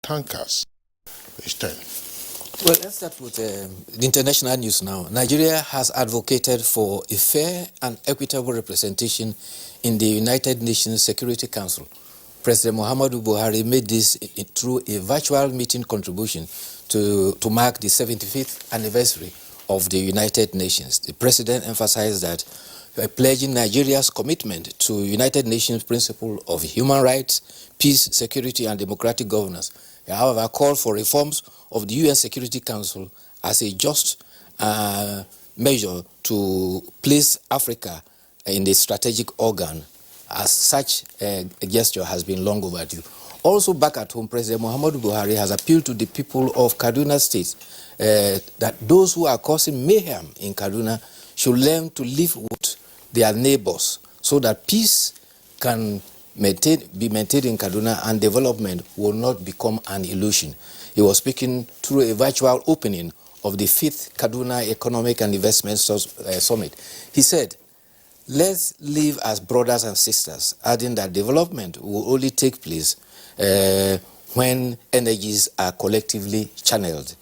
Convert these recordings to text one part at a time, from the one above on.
tankers. It's time. Well, let's start with the international news now. Nigeria has advocated for a fair and equitable representation in the United Nations Security Council. President Muhammadu Buhari made this through a virtual meeting contribution to mark the 75th anniversary of the United Nations. The president emphasized that pledging Nigeria's commitment to United Nations principle of human rights, peace, security, and democratic governance. He, however, called for reforms of the UN Security Council as a just measure to place Africa in the strategic organ. As such a gesture has been long overdue. Also back at home, President Muhammadu Buhari has appealed to the people of Kaduna State that those who are causing mayhem in Kaduna should learn to live with their neighbors so that peace can be maintained in Kaduna and development will not become an illusion. He was speaking through a virtual opening of the 5th Kaduna Economic and Investment Summit. He said, "Let's live as brothers and sisters," adding that development will only take place when energies are collectively channeled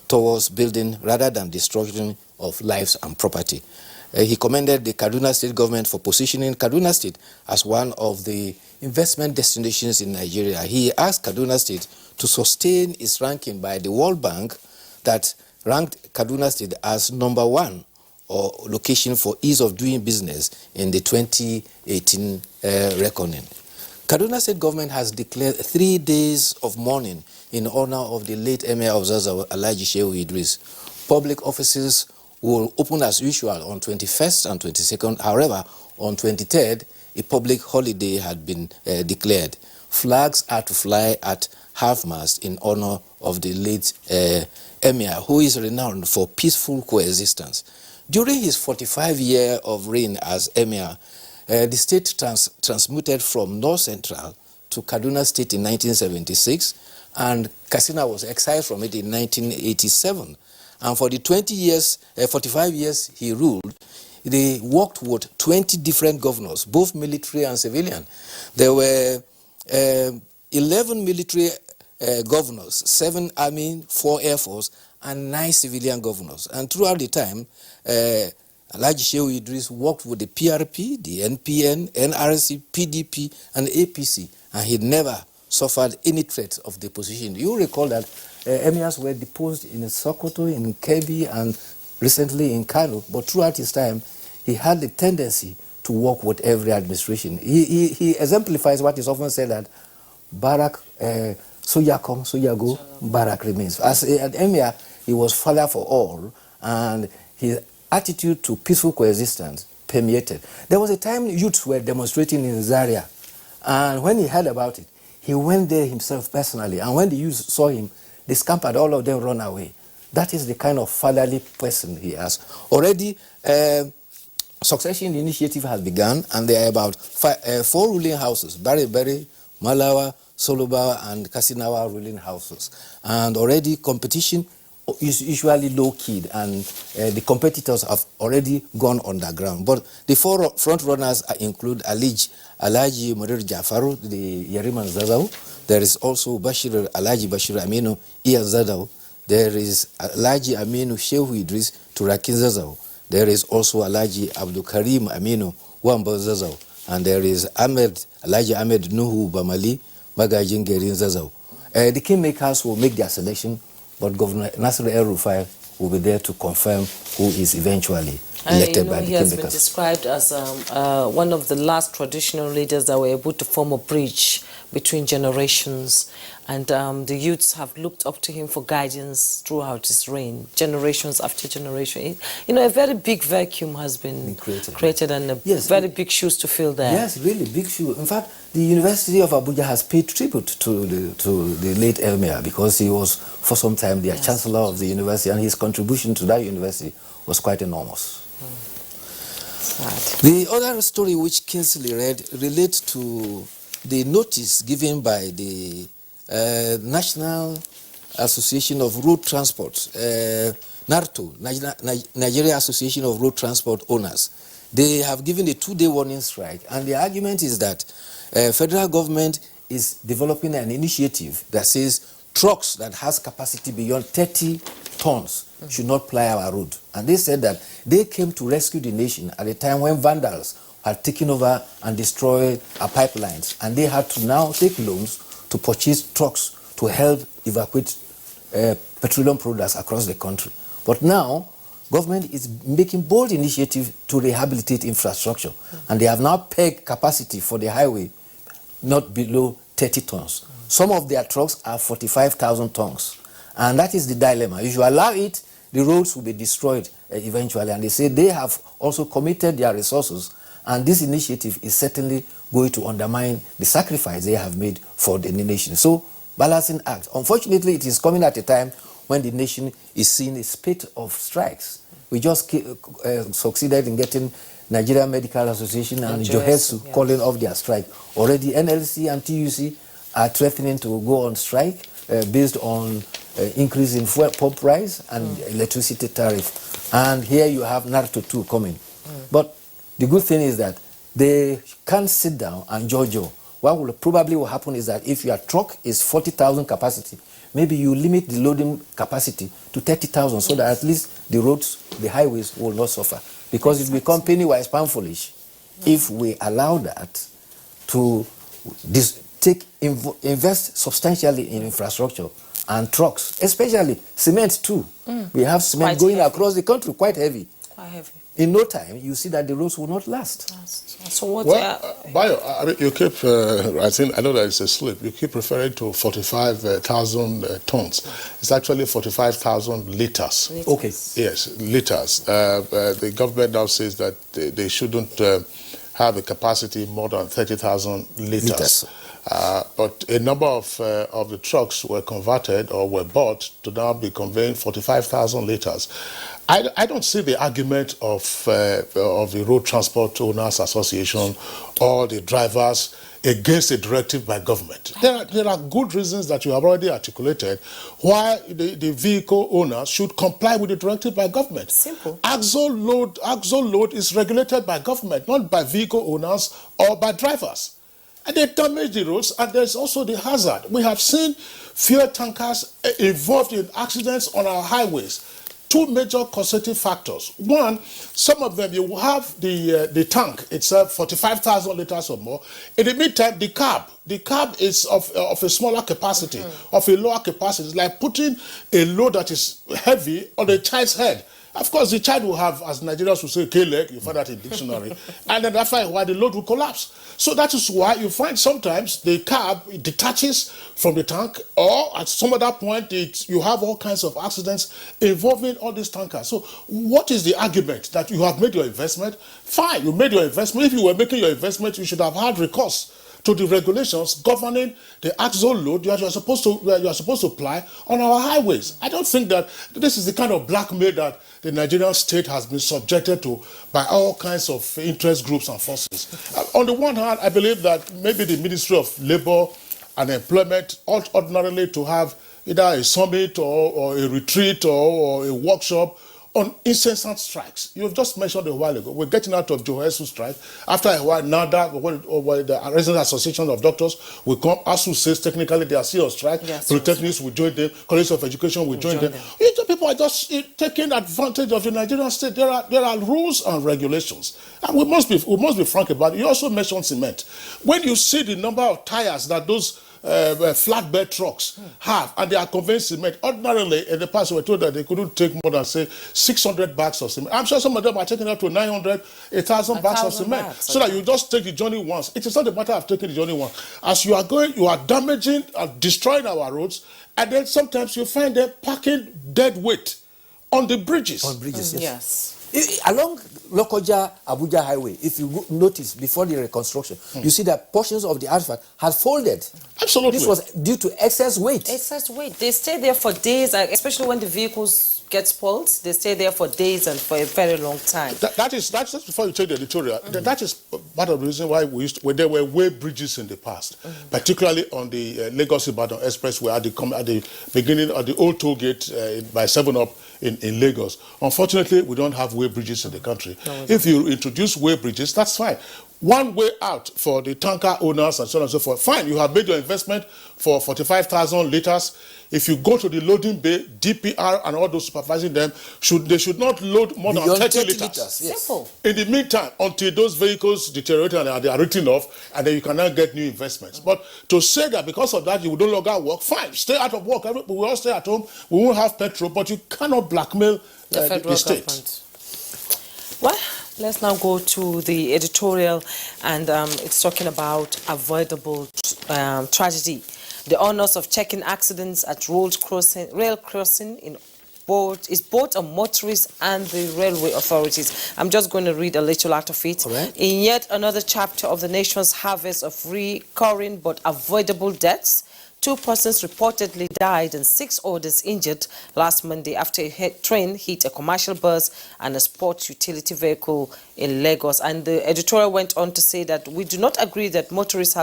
towards building rather than destruction of lives and property. He commended the Kaduna State government for positioning Kaduna State as one of the investment destinations in Nigeria. He asked Kaduna State to sustain its ranking by the World Bank that ranked Kaduna State as #1 or location for ease of doing business in the 2018 reckoning. Kaduna State government has declared 3 days of mourning in honor of the late Emir of Zazzau, Alhaji Shehu Idris. Public offices will open as usual on 21st and 22nd. However, on 23rd, a public holiday had been declared. Flags are to fly at half-mast in honor of the late Emir, who is renowned for peaceful coexistence. During his 45 years of reign as Emir, the state transmuted from North Central to Kaduna State in 1976, and Katsina was exiled from it in 1987. And for the 45 years he ruled, they worked with 20 different governors, both military and civilian. There were 11 military governors, 7 army, 4 air force, and 9 civilian governors. And throughout the time, Alhaji Shehu Idris worked with the PRP, the NPN, NRC, PDP, and APC, and he never suffered any threat of deposition. You recall that emirs were deposed in Sokoto, in Kebbi, and recently in Kano, but throughout his time, he had the tendency to work with every administration. He exemplifies what is often said that Barak, Soya come, Soya go, Barak remains. As an emir, he was father for all, and his attitude to peaceful coexistence permeated. There was a time youths were demonstrating in Zaria, and when he heard about it, he went there himself personally, and when the youth saw him, they scampered, all of them run away. That is the kind of fatherly person he has. Already, succession initiative has begun, and there are about 4 ruling houses, Bari, Malawa, Solobawa, and Kasinawa ruling houses. And already competition is usually low-keyed, and the competitors have already gone underground. But the 4 front runners include Alhaji Murir Jafaru, the Yeriman Zazzau. There is also Alhaji Bashir Aminu Iya Zazzau. There is Alhaji Aminu Shehu Idris Turakin Zazzau. There is also Alhaji Abdul Karim Aminu Wamba Zazzau. And there is Alhaji Ahmed Nuhu Bamali Magajin Gerin Zazzau. The kingmakers will make their selection, but Governor Nasir El-Rufai will be there to confirm who is eventually elected by the kingmakers. He has been described as one of the last traditional leaders that were able to form a bridge between generations, and the youths have looked up to him for guidance throughout his reign, generations after generation. You know, a very big vacuum has been created and very big shoes to fill there. Yes, really big shoes. In fact, the University of Abuja has paid tribute to the late Emir, because he was for some time the chancellor of the university, and his contribution to that university was quite enormous. The other story which Kingsley read relates to the notice given by the National Association of Road Transport, NARTO, Nigeria Association of Road Transport Owners. They have given a 2-day warning strike, and the argument is that federal government is developing an initiative that says trucks that has capacity beyond 30 tons should not ply our road. And they said that they came to rescue the nation at a time when vandals had taken over and destroyed our pipelines. And they had to now take loans to purchase trucks to help evacuate petroleum products across the country. But now, government is making bold initiative to rehabilitate infrastructure. And they have now pegged capacity for the highway not below 30 tons. Some of their trucks are 45,000 tons. And that is the dilemma. If you allow it, the roads will be destroyed eventually. And they say they have also committed their resources. And this initiative is certainly going to undermine the sacrifice they have made for the nation. So, balancing act. Unfortunately, it is coming at a time when the nation is seeing a spate of strikes. We just succeeded in getting Nigerian Medical Association and Johesu calling off their strike. Already NLC and TUC are threatening to go on strike based on increase in fuel pump price and electricity tariff. And here you have Naruto 2 coming. But the good thing is that they can't sit down and jojo. What will probably happen is that if your truck is 40,000 capacity, maybe you limit the loading capacity to 30,000 so that at least the roads, the highways will not suffer. Because it will become penny-wise, pound foolish if we allow that to invest substantially in infrastructure and trucks, especially cement too. We have cement quite going heavy across the country, quite heavy. Quite heavy. In no time, you see that the roads will not last. So what? Bayo, I mean, you keep, I know that it's a slip. You keep referring to 45,000 tons. It's actually 45,000 liters. Okay. Yes, liters. The government now says that they shouldn't have a capacity more than 30,000 liters. But a number of the trucks were converted or were bought to now be conveying 45,000 liters. I don't see the argument of the Road Transport Owners Association or the drivers against a directive by government. There are good reasons that you have already articulated why the vehicle owners should comply with the directive by government. Simple. Axle load is regulated by government, not by vehicle owners or by drivers. And they damage the roads, and there's also the hazard. We have seen fuel tankers involved in accidents on our highways. Two major causative factors. One, some of them you have the tank itself, 45,000 liters or more. In the meantime, the cab is of a smaller capacity, of a lower capacity. It's like putting a load that is heavy on a child's head. Of course, the child will have, as Nigerians will say, K-leg, you find that in dictionary, and then after a while, the load will collapse. So that is why you find sometimes the cab detaches from the tank, or at some other point, you have all kinds of accidents involving all these tankers. So what is the argument that you have made your investment? Fine, you made your investment. If you were making your investment, you should have had recourse to the regulations governing the axle load you are supposed to apply on our highways. I don't think that this is the kind of blackmail that the Nigerian state has been subjected to by all kinds of interest groups and forces. On the one hand, I believe that maybe the Ministry of Labour and Employment ought ordinarily to have either a summit or a retreat or a workshop on incessant strikes. You've just mentioned a while ago, we're getting out of Johesu strike. After a while, NADA, the Resident Association of Doctors, will come. ASU says technically they are still on strike. Yes, Polytechnics will join them. College of Education will join them. People are just taking advantage of the Nigerian state. There are rules and regulations. And we must be frank about it. You also mentioned cement. When you see the number of tires that those flatbed trucks have, and they are conveying cement. Ordinarily, in the past, we were told that they couldn't take more than, say, 600 bags of cement. I'm sure some of them are taking up to 900, 1,000 bags of cement. So that you just take the journey once. It is not a matter of taking the journey once. As you are going, you are damaging and destroying our roads, and then sometimes you find them packing dead weight on the bridges. On bridges, yes. Along Lokoja Abuja highway, if you notice before the reconstruction, you see that portions of the asphalt had folded. Absolutely. This was due to excess weight. Excess weight. They stay there for days, especially when the vehicles get spoiled. They stay there for days and for a very long time. That's just before you take the editorial. That is part of the reason why there were weight bridges in the past, particularly on the Lagos-Ibadan Expressway at the beginning of the old toll gate by 7-Up in Lagos. Unfortunately, we don't have weight bridges in the country. No, if you introduce weight bridges, that's fine. one way out for the tanker owners and so on and so forth. Fine, you have made your investment for 45,000 liters. If you go to the loading bay, DPR and all those supervising them, they should not load more than 30 liters. Yes. Simple. In the meantime, until those vehicles deteriorate and they are written off, and then you cannot get new investments. But to say that because of that you will no longer work, fine, stay out of work. We will all stay at home. We won't have petrol, but you cannot blackmail the state. Government. Well, let's now go to the editorial, and it's talking about avoidable tragedy. The onus of checking accidents at rail crossing is both on motorists and the railway authorities. I'm just going to read a little out of it. Right. In yet another chapter of the nation's harvest of recurring but avoidable deaths, 2 persons reportedly died and 6 others injured last Monday after a train hit a commercial bus and a sports utility vehicle in Lagos. And the editorial went on to say that we do agree that motorists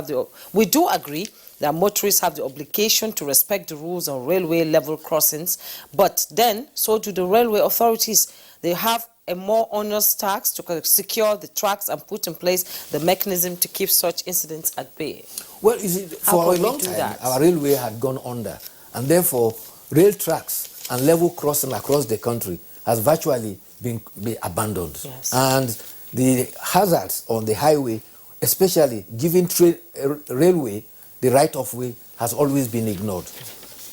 have the obligation to respect the rules on railway level crossings, but then so do the railway authorities. They have a more onerous task to secure the tracks and put in place the mechanism to keep such incidents at bay. Well, for a long time, our railway had gone under, and therefore rail tracks and level crossing across the country has virtually been abandoned. Yes. And the hazards on the highway, especially giving railway the right of way, has always been ignored.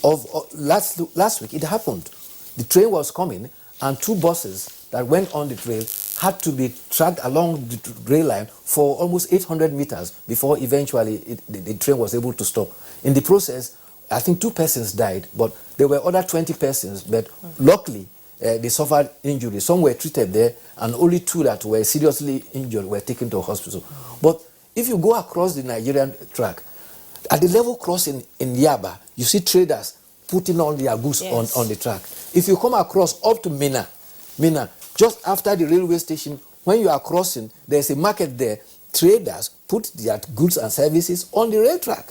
Last week, it happened. The train was coming, and 2 buses that went on the trail had to be tracked along the rail line for almost 800 meters before eventually the train was able to stop. In the process, I think 2 persons died, but there were other 20 persons, but luckily they suffered injuries. Some were treated there, and only 2 that were seriously injured were taken to a hospital. But if you go across the Nigerian track, at the level crossing in Yaba, you see traders putting on their goods on the track. If you come across up to Mina, just after the railway station, when you are crossing, there's a market there. Traders put their goods and services on the rail track.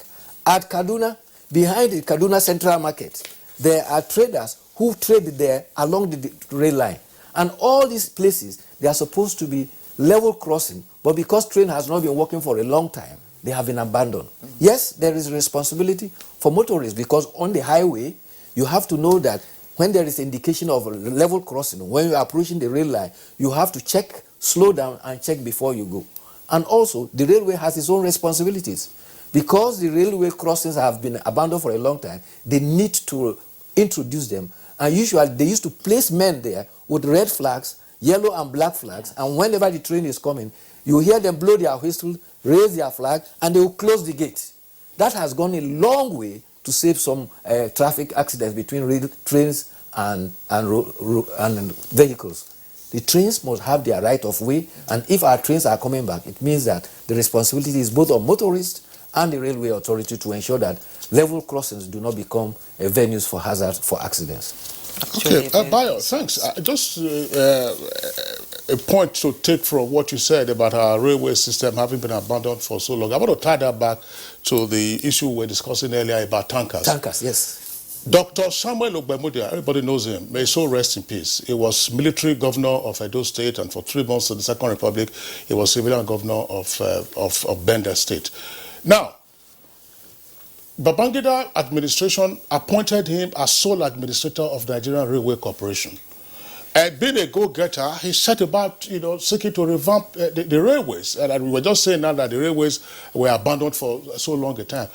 At Kaduna, behind the Kaduna Central Market, there are traders who trade there along the rail line. And all these places, they are supposed to be level crossing, but because train has not been working for a long time, they have been abandoned. Yes, there is responsibility for motorists, because on the highway, you have to know that when there is indication of a level crossing, when you are approaching the rail line, you have to check, slow down and check before you go. And also, the railway has its own responsibilities. Because the railway crossings have been abandoned for a long time, they need to introduce them. And usually, they used to place men there with red flags, yellow and black flags, and whenever the train is coming, you hear them blow their whistle, raise their flag, and they will close the gate. That has gone a long way to save some traffic accidents between trains and vehicles. The trains must have their right of way, and if our trains are coming back, it means that the responsibility is both on motorists and the railway authority to ensure that level crossings do not become venues for hazards, for accidents. Okay, Bayo, thanks. Just a point to take from what you said about our railway system having been abandoned for so long. I want to tie that back to the issue we were discussing earlier about tankers. Tankers, yes. Dr. Samuel Ogbemudia, everybody knows him. May so rest in peace. He was military governor of Edo State, and for 3 months in the Second Republic, he was civilian governor of Bender State. Now, Babangida administration appointed him as sole administrator of the Nigerian Railway Corporation. And being a go-getter, he set about, seeking to revamp the railways. And we were just saying now that the railways were abandoned for so long a time.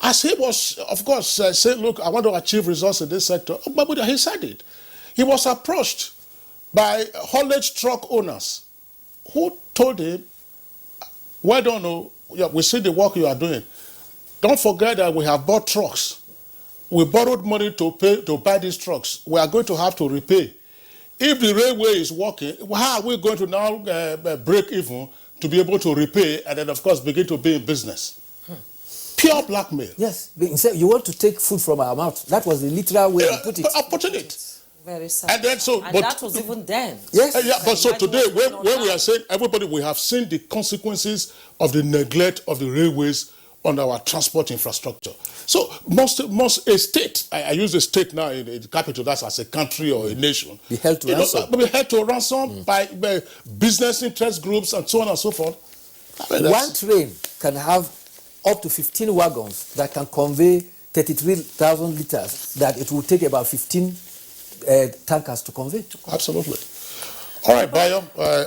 As he was, of course, saying, look, I want to achieve results in this sector, Babangida, he said it. He was approached by haulage truck owners who told him, well done, we see the work you are doing. Don't forget that we have bought trucks. We borrowed money to buy these trucks. We are going to have to repay. If the railway is working, how are we going to now break even to be able to repay and then, of course, begin to be in business? Pure blackmail. Yes. You want to take food from our mouth. That was the literal way of putting it. I'm putting it. Very sad. And then that was even then. Yes. But so today, when we are saying, everybody, we have seen the consequences of the neglect of the railways on our transport infrastructure. So most a state, I use the state now in the capital, that's as a country or a nation, be held to ransom. Be held to ransom by business interest groups and so on and so forth. One train can have up to 15 wagons that can convey 33,000 liters that it will take about 15 tankers to convey. Absolutely. All right, Bayo,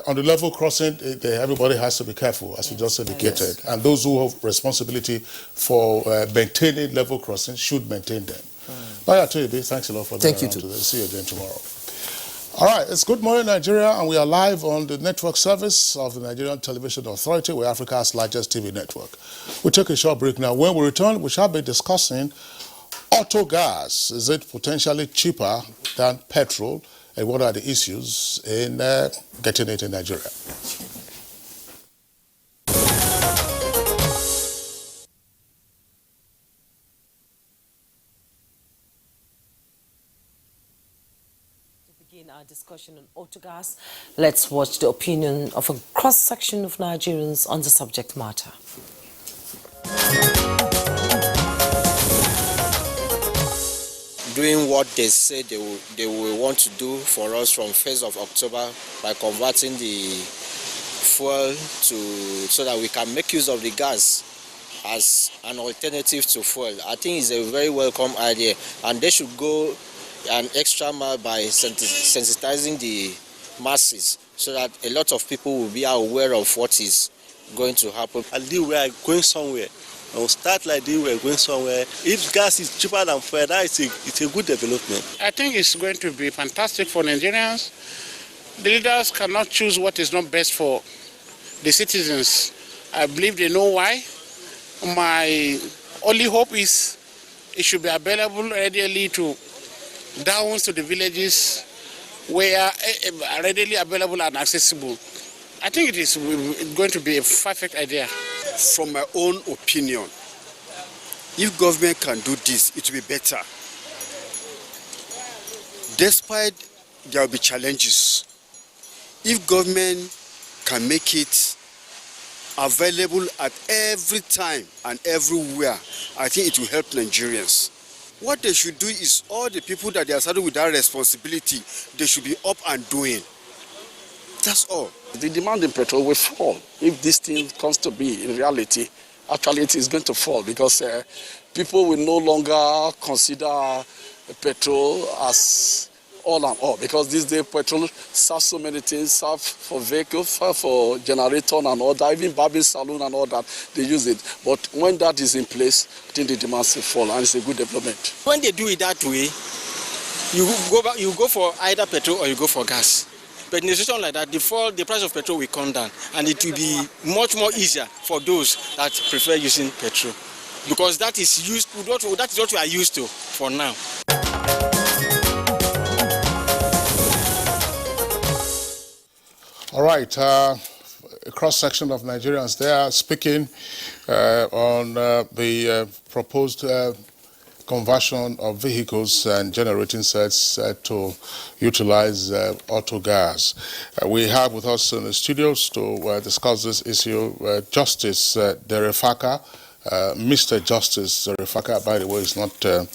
on the level crossing, everybody has to be careful, as you just indicated. Yes. And those who have responsibility for maintaining level crossing should maintain them. Bayo Atoyebe, thanks a lot for that. Thank you too. See you again tomorrow. All right, it's Good Morning Nigeria, and we are live on the network service of the Nigerian Television Authority. We're Africa's largest TV network. We'll take a short break now. When we return, we shall be discussing auto gas. Is it potentially cheaper than petrol? And what are the issues in getting it in Nigeria? To begin our discussion on auto gas, let's watch the opinion of a cross-section of Nigerians on the subject matter. Doing what they say they will want to do for us from 1st of October by converting the fuel so that we can make use of the gas as an alternative to fuel. I think it's a very welcome idea, and they should go an extra mile by sensitizing the masses so that a lot of people will be aware of what is going to happen. I believe we are going somewhere. And we'll start like this, we're going somewhere. If gas is cheaper than fuel, it's a good development. I think it's going to be fantastic for Nigerians. The leaders cannot choose what is not best for the citizens. I believe they know why. My only hope is it should be available readily to down to the villages where readily available and accessible. I think it is going to be a perfect idea. From my own opinion, if government can do this, it will be better. Despite there will be challenges, if government can make it available at every time and everywhere, I think it will help Nigerians. What they should do is all the people that they are saddled with that responsibility, they should be up and doing. That's all. The demand in petrol will fall if this thing comes to be in reality. Actually, it is going to fall because people will no longer consider petrol as all and all, because these days petrol serves so many things, serve for vehicles, serve for generator and all that, even barbing salon and all that, they use it. But when that is in place, I think the demand will fall, and it's a good development. When they do it that way, you go for either petrol or you go for gas. But in a situation like that, the price of petrol will come down, and it will be much more easier for those that prefer using petrol, because that is what we are used to for now. All right, a cross-section of Nigerians there speaking on the proposed conversion of vehicles and generating sets to utilize auto gas. We have with us in the studios to discuss this issue Justice Derefaka. Mr. Justice Derefaka, by the way, is not a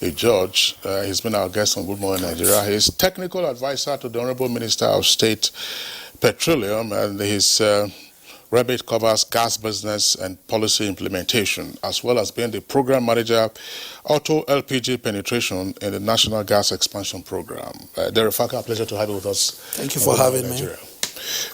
judge. He's been our guest on Good Morning Nigeria. He's technical advisor to the Honorable Minister of State Petroleum, and his remit covers gas business and policy implementation, as well as being the program manager auto LPG penetration in the National Gas Expansion Program. Derefaka, a pleasure to have you with us. Thank you for having me.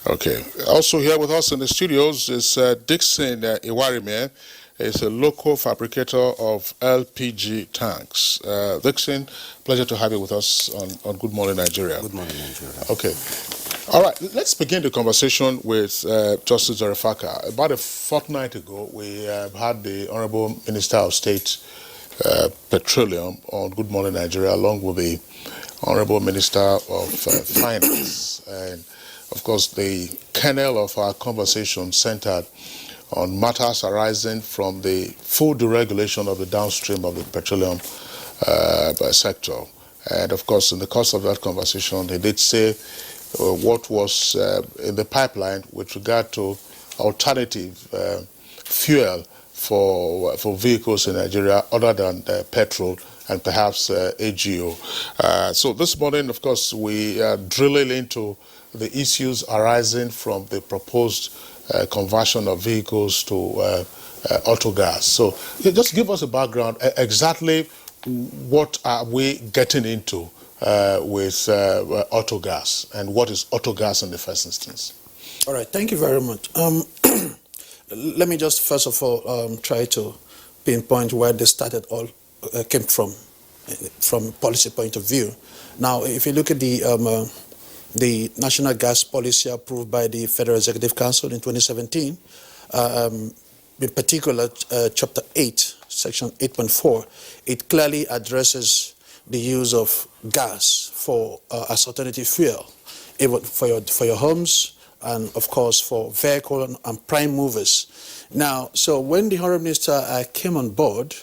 Okay. Also here with us in the studios is Dixon Iwarime. He's a local fabricator of LPG tanks. Dixon, pleasure to have you with us on Good Morning Nigeria. Good Morning Nigeria. Okay. All right, let's begin the conversation with Justice Derefaka. About a fortnight ago, we had the Honorable Minister of State Petroleum on Good Morning Nigeria, along with the Honorable Minister of Finance. And, of course, the kernel of our conversation centered on matters arising from the full deregulation of the downstream of the petroleum sector. And, of course, in the course of that conversation, they did say what was in the pipeline with regard to alternative fuel for vehicles in Nigeria other than petrol and perhaps AGO. So this morning, of course, we are drilling into the issues arising from the proposed conversion of vehicles to auto gas. So just give us a background, exactly what are we getting into with auto gas, and what is auto gas in the first instance? All right, thank you very much. Let me just first of all try to pinpoint where this started all came from policy point of view. Now, if you look at the National Gas Policy approved by the Federal Executive Council in 2017, in particular, Chapter 8, Section 8.4, it clearly addresses the use of gas for as alternative fuel, even for your homes, and of course for vehicle and prime movers. Now, so when the Honourable Minister came on board,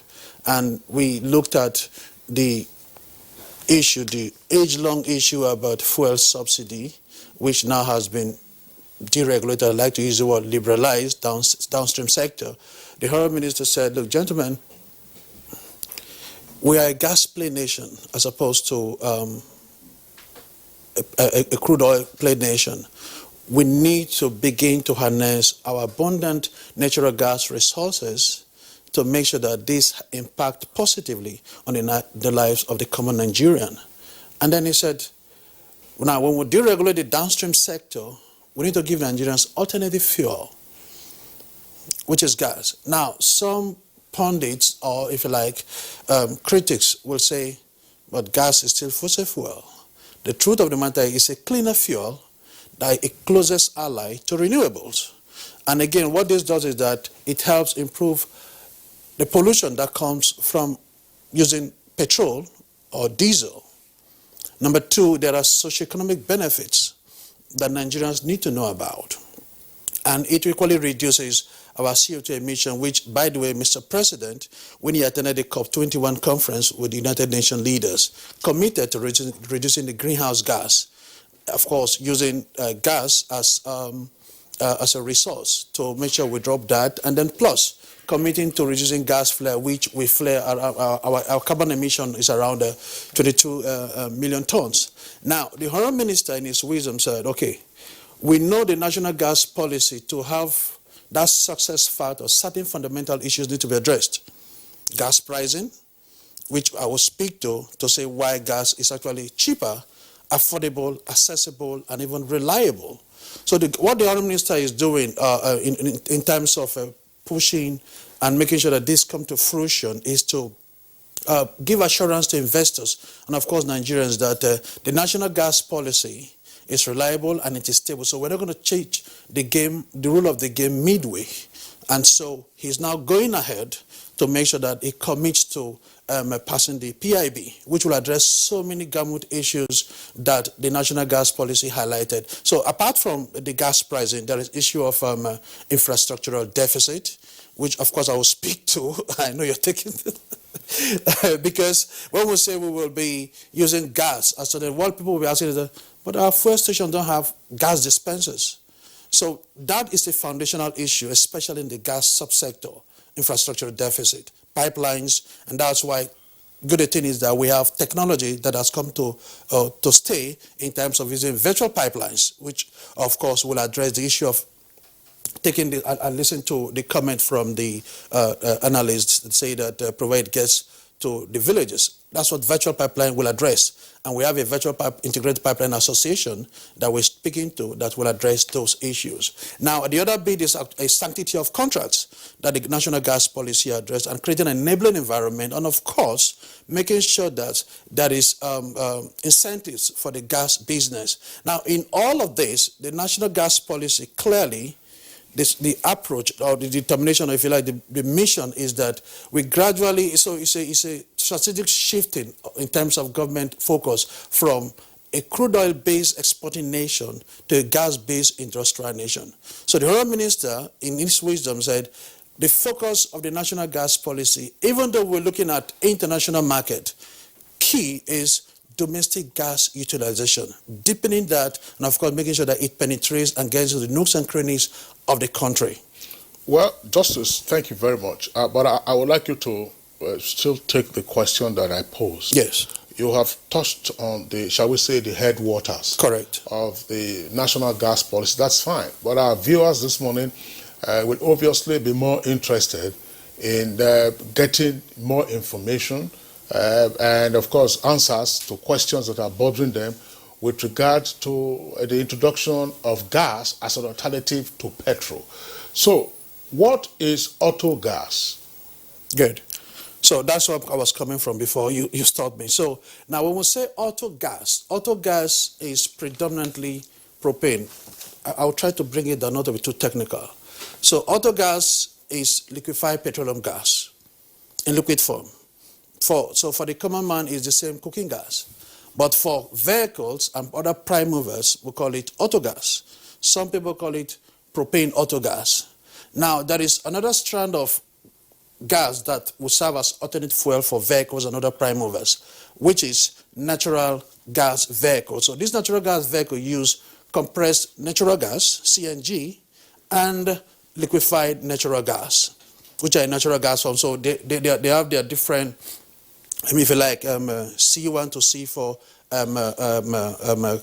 and we looked at the issue, the age-long issue about fuel subsidy, which now has been deregulated, I like to use the word liberalized, downstream sector, the Honourable Minister said, look, gentlemen, we are a gas play nation as opposed to a crude oil play nation. We need to begin to harness our abundant natural gas resources to make sure that this impact positively on the lives of the common Nigerian. And then he said, now when we deregulate the downstream sector, we need to give Nigerians alternative fuel, which is gas. Now, some pundits, or if you like, critics will say, but gas is still fossil fuel. The truth of the matter is a cleaner fuel, that a closest ally to renewables. And again, what this does is that it helps improve the pollution that comes from using petrol or diesel. Number two, there are socioeconomic benefits that Nigerians need to know about. And it equally reduces our CO2 emission, which, by the way, Mr. President, when he attended the COP21 conference with the United Nations leaders, committed to reducing the greenhouse gas, of course, using gas as a resource to make sure we drop that, and then plus committing to reducing gas flare, which we flare, our carbon emission is around 22 million tons. Now, the Honourable Minister in his wisdom said, okay, we know the national gas policy to have that success factor, certain fundamental issues need to be addressed. Gas pricing, which I will speak to say why gas is actually cheaper, affordable, accessible, and even reliable. So what the Honourable Minister is doing in terms of pushing and making sure that this comes to fruition is to give assurance to investors and, of course, Nigerians that the national gas policy is reliable and it is stable. So we're not going to change the rule of the game midway. And so he's now going ahead to make sure that he commits to passing the PIB, which will address so many gamut issues that the national gas policy highlighted. So apart from the gas pricing, there is issue of infrastructural deficit, which of course I will speak to. I know you're taking because when we say we will be using gas, so then what people will be asking is, but our fuel stations don't have gas dispensers. So that is a foundational issue, especially in the gas subsector, infrastructure deficit, pipelines, and that's why good thing is that we have technology that has come to stay in terms of using virtual pipelines, which of course will address the issue of taking I listened to the comment from the analysts that say that provide gas to the villages. That's what virtual pipeline will address. And we have a virtual integrated pipeline association that we're speaking to that will address those issues. Now, the other bit is a sanctity of contracts that the national gas policy addressed and creating an enabling environment. And of course, making sure that there is incentives for the gas business. Now, in all of this, the national gas policy clearly, the approach or the determination, if you like, the mission is that we gradually, so it's a strategic shifting in terms of government focus from a crude oil-based exporting nation to a gas-based industrial nation. So the Honourable Minister, in his wisdom, said the focus of the national gas policy, even though we're looking at international market, key is domestic gas utilization, deepening that, and of course making sure that it penetrates and gets into the nooks and crannies of the country. Well, Justice, thank you very much. But I would like you to still take the question that I posed. Yes. you have touched on the, shall we say, the headwaters. Correct. Of the national gas policy. That's fine. But our viewers this morning will obviously be more interested in getting more information and, of course, answers to questions that are bothering them with regard to the introduction of gas as an alternative to petrol. So, what is auto gas? Good. So that's where I was coming from before you stopped me. So now when we say auto gas is predominantly propane. I'll try to bring it down, not to be too technical. So auto gas is liquefied petroleum gas in liquid form. So for the common man, it's the same cooking gas. But for vehicles and other prime movers, we call it auto gas. Some people call it propane auto gas. Now, there is another strand of gas that will serve as alternate fuel for vehicles and other prime movers, which is natural gas vehicles. So this natural gas vehicle use compressed natural gas, CNG, and liquefied natural gas, which are in natural gas form. So they have their different, I mean, if you like, C1 to C4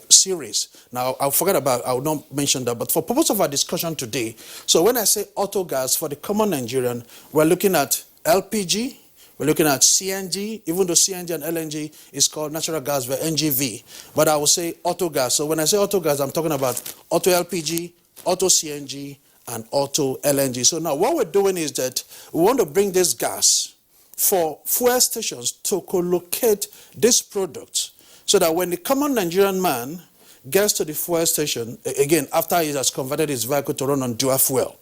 series. Now, I will not mention that, but for purpose of our discussion today, so when I say auto gas for the common Nigerian, we're looking at LPG, we're looking at CNG, even though CNG and LNG is called natural gas, NGV, but I will say auto gas. So when I say auto gas, I'm talking about auto LPG, auto CNG, and auto LNG. So now what we're doing is that we want to bring this gas for fuel stations to co-locate these products, so that when the common Nigerian man gets to the fuel station, again, after he has converted his vehicle to run on dual fuel.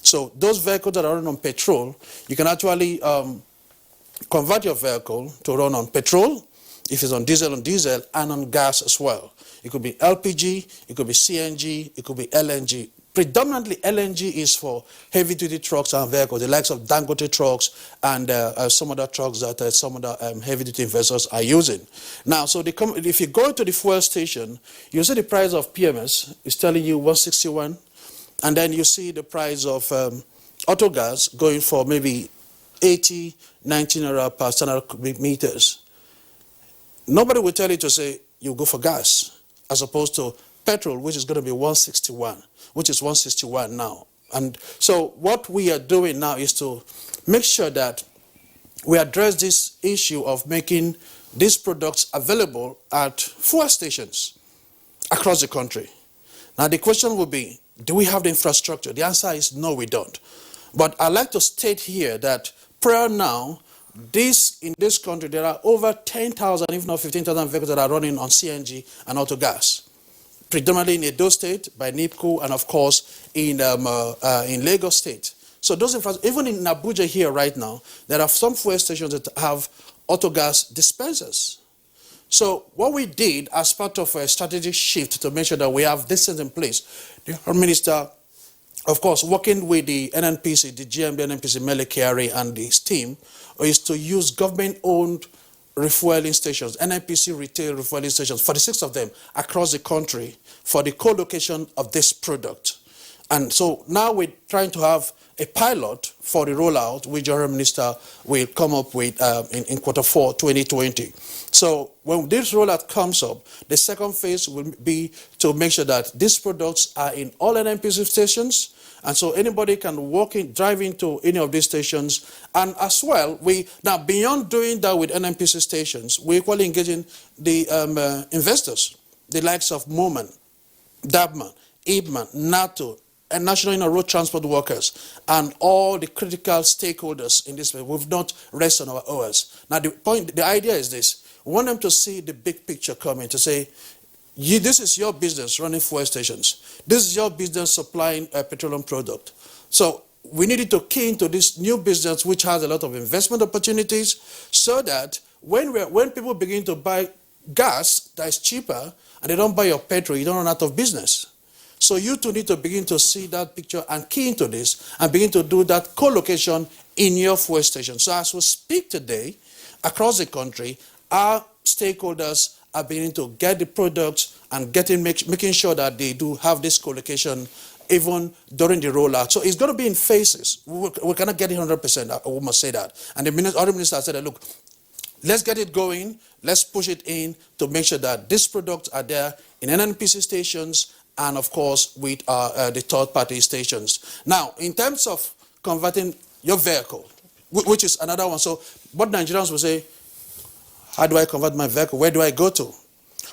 So those vehicles that are run on petrol, you can actually convert your vehicle to run on petrol, if it's on diesel, and on gas as well. It could be LPG, it could be CNG, it could be LNG. Predominantly, LNG is for heavy-duty trucks and vehicles, the likes of Dangote trucks and some other trucks that some other heavy-duty investors are using. Now, so if you go to the fuel station, you see the price of PMS is telling you 161, and then you see the price of auto gas going for maybe 80, 19 naira per standard cubic meters. Nobody will tell you to say you go for gas, as opposed to petrol, which is going to be 161, which is 161 now. And so what we are doing now is to make sure that we address this issue of making these products available at fuel stations across the country. Now the question will be, do we have the infrastructure? The answer is no, we don't. But I'd like to state here that prior now, in this country, there are over 10,000, if not 15,000 vehicles that are running on CNG and auto gas. Predominantly in Edo State, by NIPCO, and of course in Lagos State. So those even in Abuja here right now, there are some fuel stations that have auto gas dispensers. So what we did as part of a strategic shift to make sure that we have this in place, the Prime Minister, of course, working with the NNPC, the GMB NNPC, Mele Kyari, and his team, is to use government-owned refueling stations, NNPC retail refueling stations, 46 of them across the country for the co-location of this product. And so now we're trying to have a pilot for the rollout, which our minister will come up with in Q4 2020. So when this rollout comes up, the second phase will be to make sure that these products are in all NNPC stations. And so anybody can drive into any of these stations. And as well, now beyond doing that with NNPC stations, we're equally engaging the investors, the likes of MOMAN, DABMA, IBMAN, NATO, and National Road Transport Workers, and all the critical stakeholders in this way. We've not rest on our oars. Now the idea is this: we want them to see the big picture coming, to say, this is your business running fuel stations. This is your business supplying a petroleum product. So we needed to key into this new business, which has a lot of investment opportunities, so that when people begin to buy gas that is cheaper and they don't buy your petrol, you don't run out of business. So you too need to begin to see that picture and key into this and begin to do that co-location in your fuel station. So as we speak today, across the country, our stakeholders are beginning to get the products and making sure that they do have this co-location even during the rollout. So it's going to be in phases. We cannot get it 100%, we must say that. And the other minister said that, look, let's get it going. Let's push it in to make sure that these products are there in NNPC stations and, of course, with the third-party stations. Now, in terms of converting your vehicle, which is another one. So what Nigerians will say, how do I convert my vehicle? Where do I go to?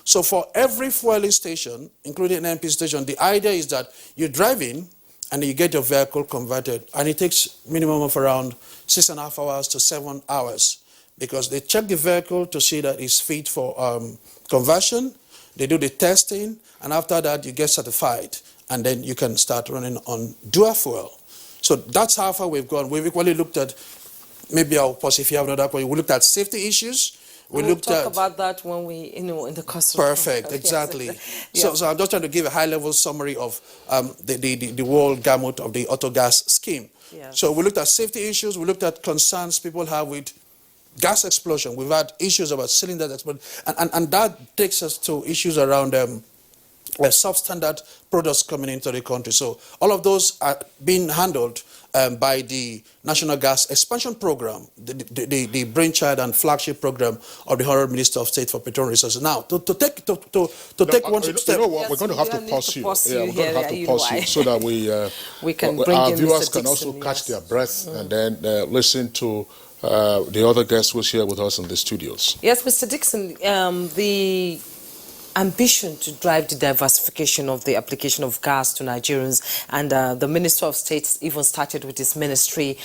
So for every fueling station, including an NNPC station, the idea is that you drive in and you get your vehicle converted. And it takes minimum of around 6.5 hours to 7 hours, because they check the vehicle to see that it's fit for conversion. They do the testing, and after that, you get certified, and then you can start running on dual fuel. So that's how far we've gone. We've equally looked at, maybe I'll pause if you have another point. We looked at safety issues. We'll talk about that when we, in the course. Perfect, exactly. Yes. So I'm just trying to give a high-level summary of the whole gamut of the autogas scheme. Yes. So we looked at safety issues. We looked at concerns people have with gas explosion. We've had issues about cylinders exploding. And that takes us to issues around substandard products coming into the country. So all of those are being handled by the National Gas Expansion Program, the brainchild and flagship program of the Honorable Minister of State for Petroleum Resources. Now, to take one step. You know what? We're going to have to pause you. Yeah, we're going to have to pause you so that we can bring our in viewers Mr. can Dixon, also catch their breath and then listen to the other guests who's here with us in the studios. Yes, Mr. Dixon, the ambition to drive the diversification of the application of gas to Nigerians, and the Minister of State even started with his ministry,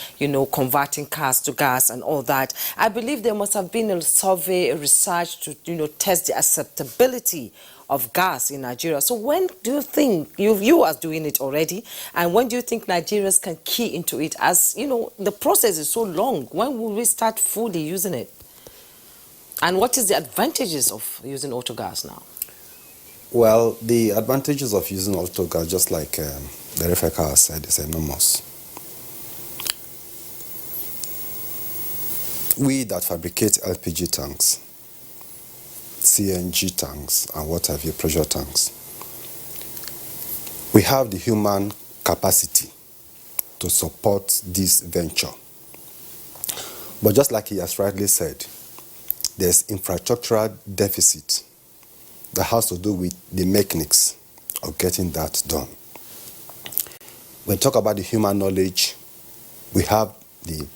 converting cars to gas and all that. I believe there must have been a survey, a research to, test the acceptability of gas in Nigeria. So when do you think, you are doing it already, and when do you think Nigerians can key into it? As, the process is so long. When will we start fully using it? And what is the advantages of using autogas now? Well, the advantages of using autogas, just like the referee said, is enormous. We that fabricate LPG tanks, CNG tanks, and what have you, pressure tanks, we have the human capacity to support this venture. But just like he has rightly said, there's infrastructural deficit that has to do with the mechanics of getting that done. When we talk about the human knowledge, we have the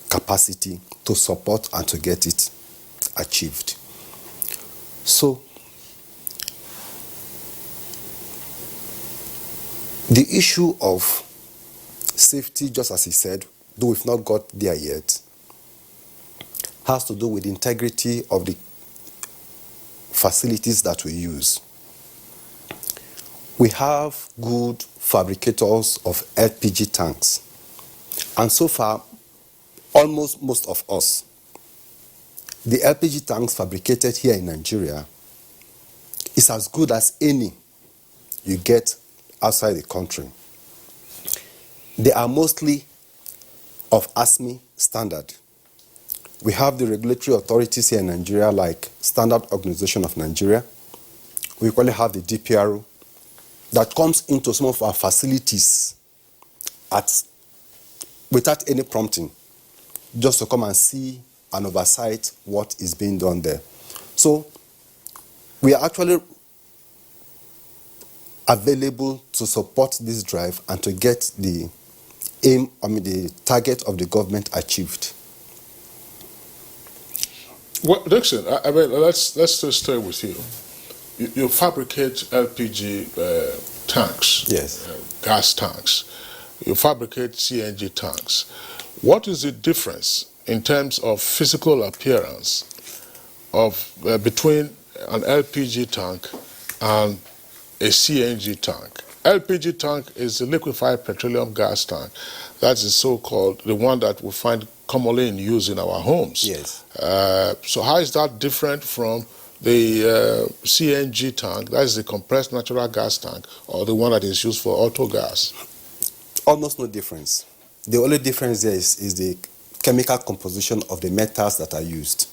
capacity to support and to get it achieved. So, the issue of safety, just as he said, though we've not got there yet, has to do with the integrity of the facilities that we use. We have good fabricators of LPG tanks, and so far, almost most of us, the LPG tanks fabricated here in Nigeria is as good as any you get outside the country. They are mostly of ASME standard. We have the regulatory authorities here in Nigeria, like Standard Organization of Nigeria. We equally have the DPRO that comes into some of our facilities without any prompting, just to come and see and oversight what is being done there. So we are actually available to support this drive and to get the the target of the government achieved. Well, Dixon, I mean, let's just stay with you. You fabricate LPG tanks, yes, gas tanks. You fabricate CNG tanks. What is the difference in terms of physical appearance of between an LPG tank and a CNG tank? LPG tank is a liquefied petroleum gas tank. That's the so-called, the one that we find commonly in use in our homes. Yes. So how is that different from the CNG tank, that is the compressed natural gas tank, or the one that is used for auto gas? Almost no difference. The only difference there is the chemical composition of the metals that are used.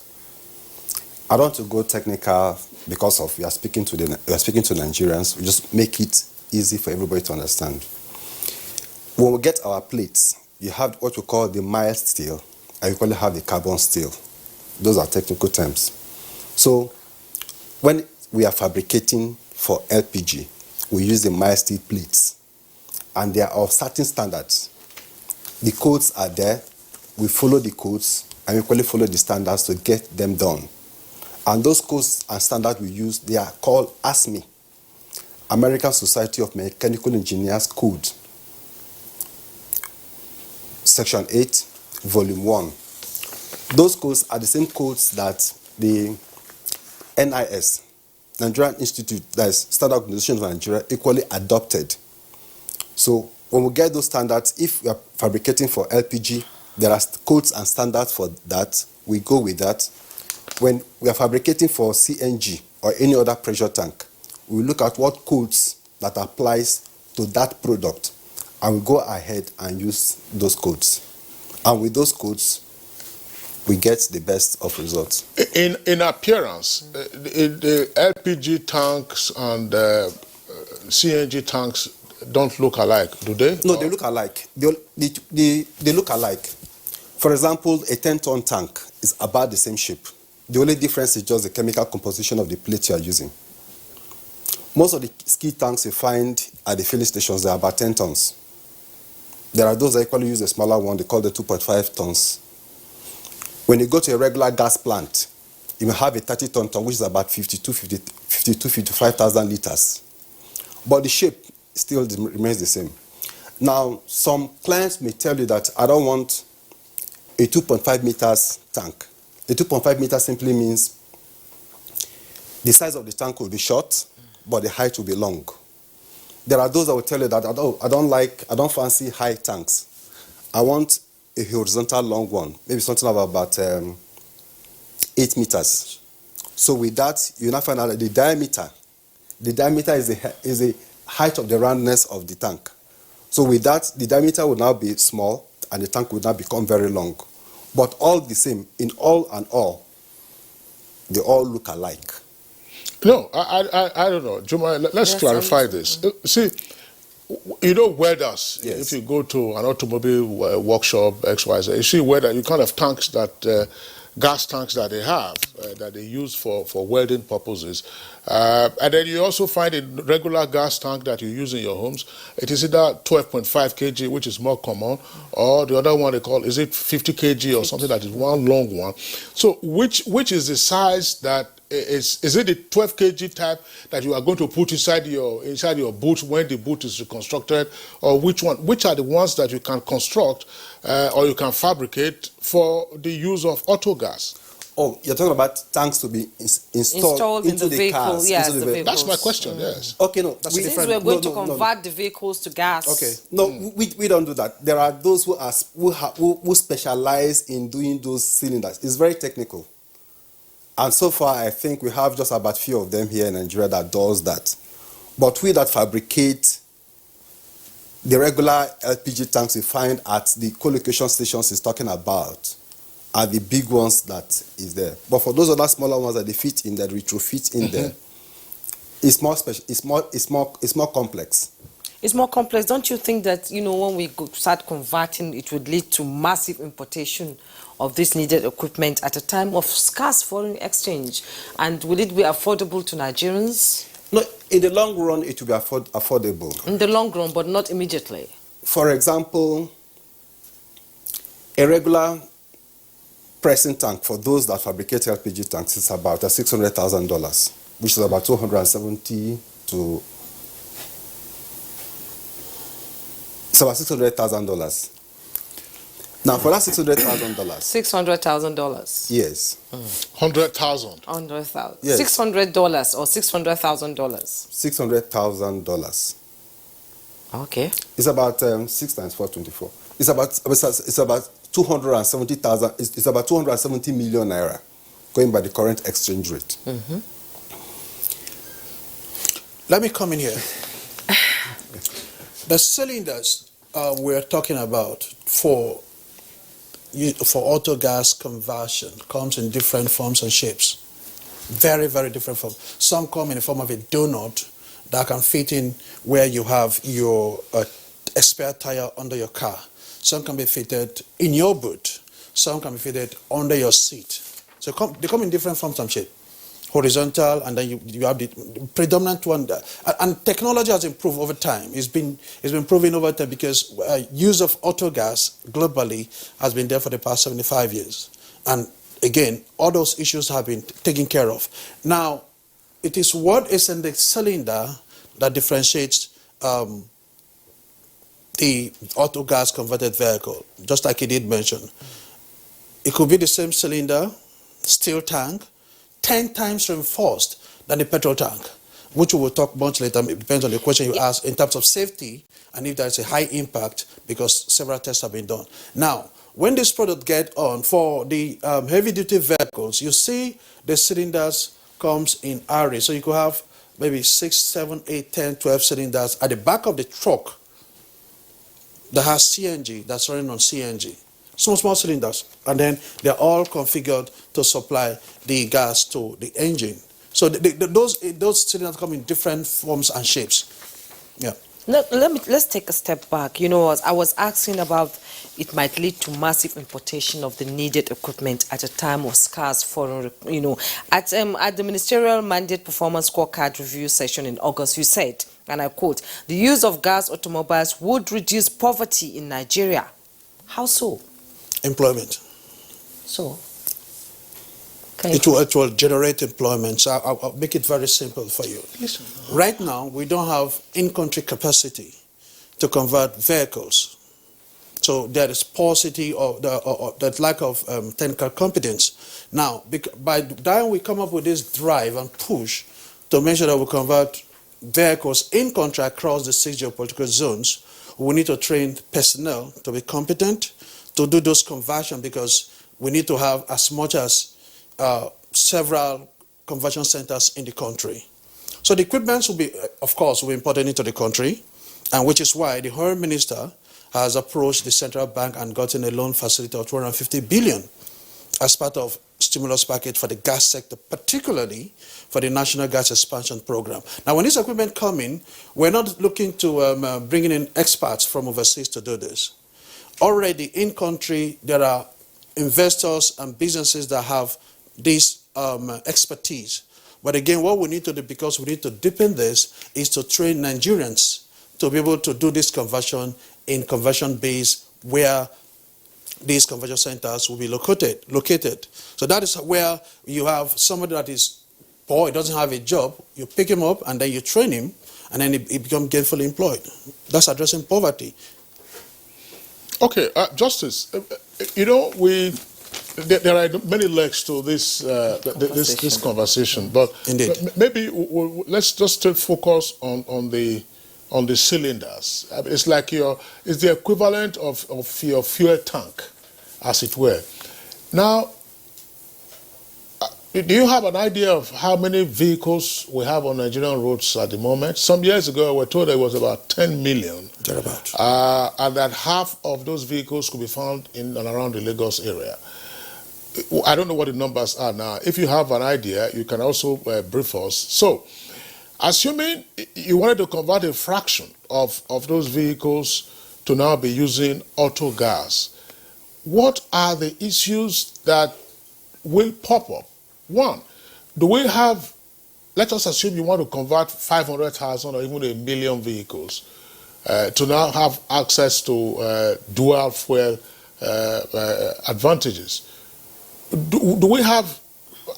I don't want to go technical because of we are speaking to Nigerians. We just make it easy for everybody to understand. When we get our plates, you have what we call the mild steel, and you call have the carbon steel. Those are technical terms. So when we are fabricating for LPG, we use the mild steel plates, and they are of certain standards. The codes are there. We follow the codes, and we equally follow the standards to get them done. And those codes and standards we use, they are called ASME, American Society of Mechanical Engineers Code, Section 8, Volume 1. Those codes are the same codes that the NIS, Nigerian Institute, that is Standard Organization of Nigeria, equally adopted. So when we get those standards, if we are fabricating for LPG, there are codes and standards for that. We go with that. When we are fabricating for CNG or any other pressure tank, we look at what codes that applies to that product, and we go ahead and use those codes. And with those codes, we get the best of results. In appearance, the LPG tanks and CNG tanks don't look alike, do they? No, they look alike. They look alike. For example, a 10-ton tank is about the same shape. The only difference is just the chemical composition of the plate you are using. Most of the ski tanks you find at the filling stations, they are about 10 tons. There are those that equally use a smaller one, they call the 2.5 tons. When you go to a regular gas plant, you may have a 30-ton tank, which is about 55,000 liters. But the shape still remains the same. Now, some clients may tell you that I don't want a 2.5 meters tank. A 2.5 meters simply means the size of the tank will be short, but the height will be long. There are those that will tell you that I don't fancy high tanks. I want a horizontal long one, maybe something about 8 meters. So with that, you now find out that the diameter is the height of the roundness of the tank. So with that, the diameter will now be small, and the tank will now become very long. But all the same, in all and all, they all look alike. No, I don't know. Juma, let's clarify this. See, you know welders, yes. If you go to an automobile workshop, XYZ, you see whether you kind of tanks that, gas tanks that they have, that they use for welding purposes. And then you also find a regular gas tank that you use in your homes. It is either 12.5 kg, which is more common, or the other one they call, is it 50 kg or something that is one long one. So which is the size that is it the 12 kg type that you are going to put inside your boot when the boot is reconstructed, or which are the ones that you can construct or you can fabricate for the use of auto gas? Oh, you're talking about tanks to be installed into the vehicle, cars. Yes, into the vehicles. That's my question, yes. Okay, no, that's Since different. we're going to convert the vehicles to gas. Okay, no, we don't do that. There are those who specialize in doing those cylinders. It's very technical. And so far, I think we have just about few of them here in Nigeria that does that. But we that fabricate the regular LPG tanks you find at the co-location stations is talking about are the big ones that is there. But for those other smaller ones that they fit in there, retrofit in there, it's more special. It's more complex. It's more complex. Don't you think that, when we start converting, it would lead to massive importation of this needed equipment at a time of scarce foreign exchange? And will it be affordable to Nigerians? No, in the long run, it will be affordable. In the long run, but not immediately. For example, a regular pressing tank for those that fabricate LPG tanks is about $600,000, which is about $270 to... It's about $600,000. Now, for that $600,000... $600,000? Yes. 100,000? 100,000. Yes. $600 or $600,000? $600,000. Okay. It's about 6 times 424. It's about 270,000. It's about 270 million naira, going by the current exchange rate. Mm-hmm. Let me come in here. The cylinders we're talking about for auto gas conversion comes in different forms and shapes. Very, very different forms. Some come in the form of a donut that can fit in where you have your spare tire under your car. Some can be fitted in your boot. Some can be fitted under your seat. So they come in different forms and shape. Horizontal, and then you have the predominant one. And technology has improved over time. It's been improving over time because use of auto gas globally has been there for the past 75 years. And again, all those issues have been taken care of. Now, it is what is in the cylinder that differentiates the auto gas converted vehicle, just like he did mention. It could be the same cylinder, steel tank, 10 times reinforced than the petrol tank, which we will talk much later. It depends on the question you ask in terms of safety and if there is a high impact, because several tests have been done. Now, when this product get on, for the heavy-duty vehicles, you see the cylinders comes in array. So you could have maybe 6, 7, 8, 10, 12 cylinders at the back of the truck that has CNG, that's running on CNG. Small cylinders, and then they're all configured to supply the gas to the engine. So those cylinders come in different forms and shapes. Yeah. Let's take a step back. You know, I was asking about it might lead to massive importation of the needed equipment at a time of scarce foreign, you know. At the Ministerial Mandate Performance Scorecard Review session in August, you said, and I quote, "The use of gas automobiles would reduce poverty in Nigeria." How so? Employment. So? It will generate employment. So I'll make it very simple for you. Listen. Right now, we don't have in-country capacity to convert vehicles. So there is paucity or that lack of technical competence. Now, by the time we come up with this drive and push to make sure that we convert vehicles in-country across the 6 geopolitical zones, we need to train personnel to be competent to do those conversions, because we need to have as much as several conversion centers in the country. So the equipment will be, of course, will be imported into the country, and which is why the Home Minister has approached the central bank and gotten a loan facility of 250 billion as part of stimulus package for the gas sector, particularly for the National Gas Expansion Program. Now, when this equipment come in, we're not looking to bring in experts from overseas to do this. Already in country, there are investors and businesses that have this expertise. But again, what we need to do, because we need to deepen this, is to train Nigerians to be able to do this conversion in conversion base where these conversion centers will be located. So that is where you have somebody that is poor, he doesn't have a job, you pick him up and then you train him, and then he becomes gainfully employed. That's addressing poverty. Okay, Justice, you know, there are many legs to this this conversation, but maybe let's just still focus on the cylinders. I mean, it's like it's the equivalent of your fuel tank, as it were. Now, do you have an idea of how many vehicles we have on Nigerian roads at the moment? Some years ago, we were told there was about 10 million. Thereabouts. And that half of those vehicles could be found in and around the Lagos area. I don't know what the numbers are now. If you have an idea, you can also brief us. So, assuming you wanted to convert a fraction of those vehicles to now be using auto gas, what are the issues that will pop up? One, do we have, let us assume you want to convert 500,000 or even 1 million vehicles to now have access to dual fuel advantages. Do we have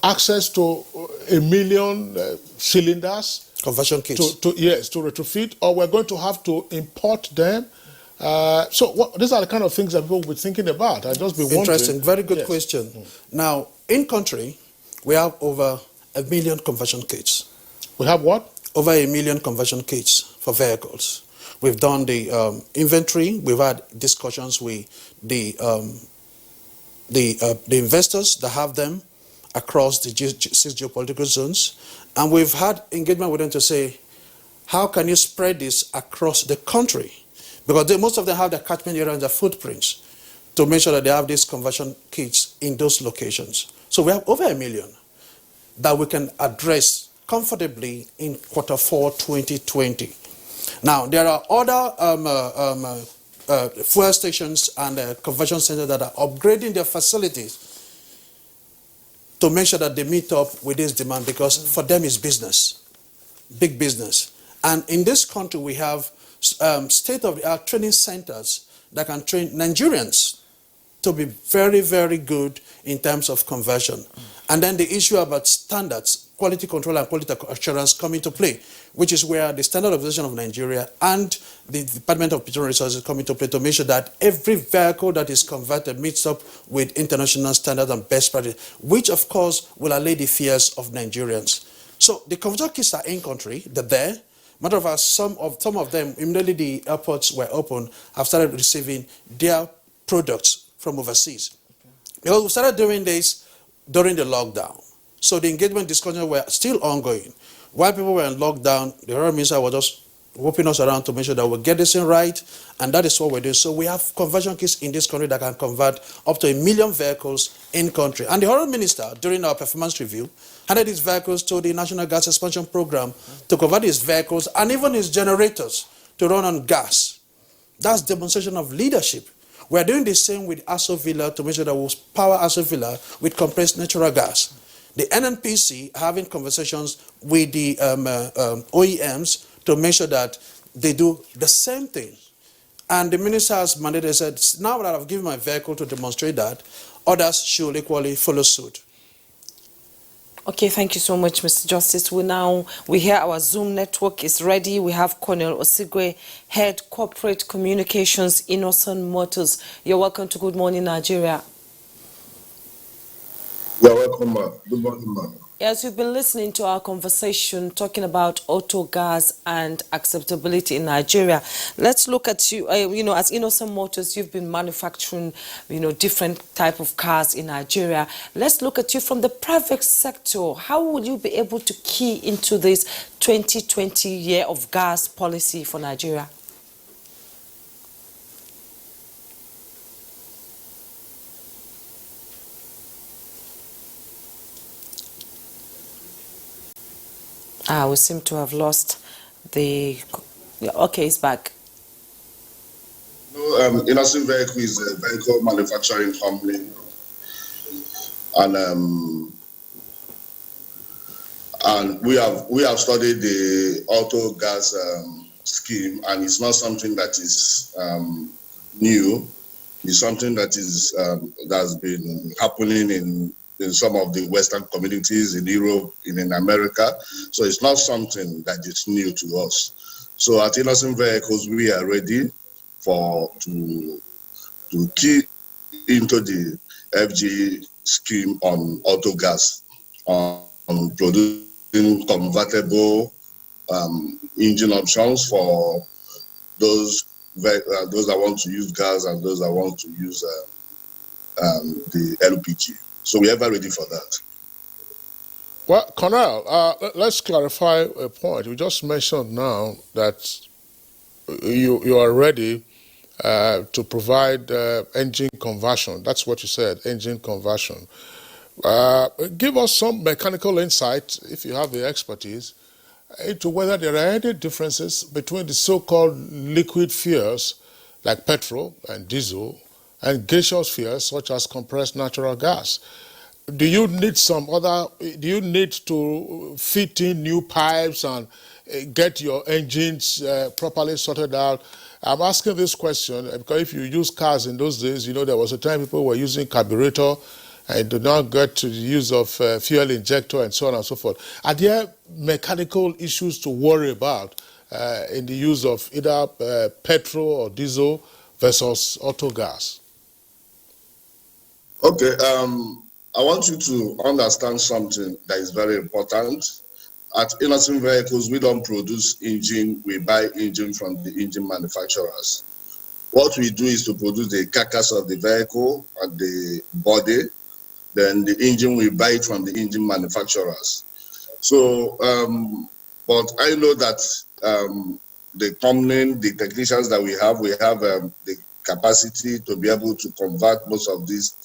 access to 1 million cylinders? Conversion kits. Yes, to retrofit, or we're going to have to import them? So these are the kind of things that people will be thinking about. I'd just be wondering. Interesting, very good question. Now, in country, we have over 1 million conversion kits. We have what? Over 1 million conversion kits for vehicles. We've done the inventory. We've had discussions with the investors that have them across the 6 geopolitical zones. And we've had engagement with them to say, how can you spread this across the country? Because most of them have their catchment area and their footprints to make sure that they have these conversion kits in those locations. So we have over 1 million that we can address comfortably in Q4 2020. Now, there are other fuel stations and conversion centers that are upgrading their facilities to make sure that they meet up with this demand, because for them it's business, big business. And in this country, we have state-of-the-art training centers that can train Nigerians to be very, very good in terms of conversion. And then the issue about standards, quality control and quality assurance come into play, which is where the Standard Organization of Nigeria and the Department of Petroleum Resources come into play to make sure that every vehicle that is converted meets up with international standards and best practice, which of course will allay the fears of Nigerians. So the conversion kits are in country, they're there. Matter of fact, some of them, immediately the airports were open, have started receiving their products from overseas. Because we started doing this during the lockdown. So the engagement discussions were still ongoing. While people were in lockdown, the Foreign Minister was just whooping us around to make sure that we get this in right, and that is what we're doing. So we have conversion kits in this country that can convert up to 1 million vehicles in country. And the Foreign Minister, during our performance review, handed his vehicles to the National Gas Expansion Program to convert his vehicles and even his generators to run on gas. That's demonstration of leadership. We're doing the same with Aso Villa to make sure that we'll power Aso Villa with compressed natural gas. The NNPC having conversations with the OEMs to make sure that they do the same thing. And the minister has mandated, said, now that I've given my vehicle to demonstrate that, others should equally follow suit. Okay, thank you so much, Mr. Justice. We hear our Zoom network is ready. We have Colonel Osigwe, Head Corporate Communications, Innocent Motors. You're welcome to Good Morning Nigeria. You're welcome, ma'am. Good morning, ma'am. Yes, you've been listening to our conversation talking about auto gas and acceptability in Nigeria. Let's look at you, as Innocent Motors, you've been manufacturing, different type of cars in Nigeria. Let's look at you from the private sector. How will you be able to key into this 2020 year of gas policy for Nigeria? We seem to have lost the... Okay, it's back. No, Innocent Vehicle is a vehicle manufacturing company. And we have studied the auto gas scheme, and it's not something that is new. It's something that is that's been happening in some of the Western communities, in Europe, in America. So it's not something that is new to us. So at Innocent Vehicles, we are ready to key into the FG scheme on auto gas, on producing convertible engine options for those that want to use gas and those that want to use the LPG. So we are ever ready for that. Well, Colonel, let's clarify a point. You just mentioned now that you are ready to provide engine conversion. That's what you said, engine conversion. Give us some mechanical insight, if you have the expertise, into whether there are any differences between the so-called liquid fuels like petrol and diesel and gaseous fuels such as compressed natural gas. Do you need to fit in new pipes and get your engines properly sorted out? I'm asking this question because if you use cars in those days, there was a time people were using carburetor and did not get to the use of fuel injector and so on and so forth. Are there mechanical issues to worry about in the use of either petrol or diesel versus auto gas? Okay, I want you to understand something that is very important. At Innocent Vehicles, we don't produce engine, we buy engine from the engine manufacturers. What we do is to produce the carcass of the vehicle and the body, then the engine, we buy it from the engine manufacturers. So, but I know that the company, the technicians that we have the capacity to be able to convert most of these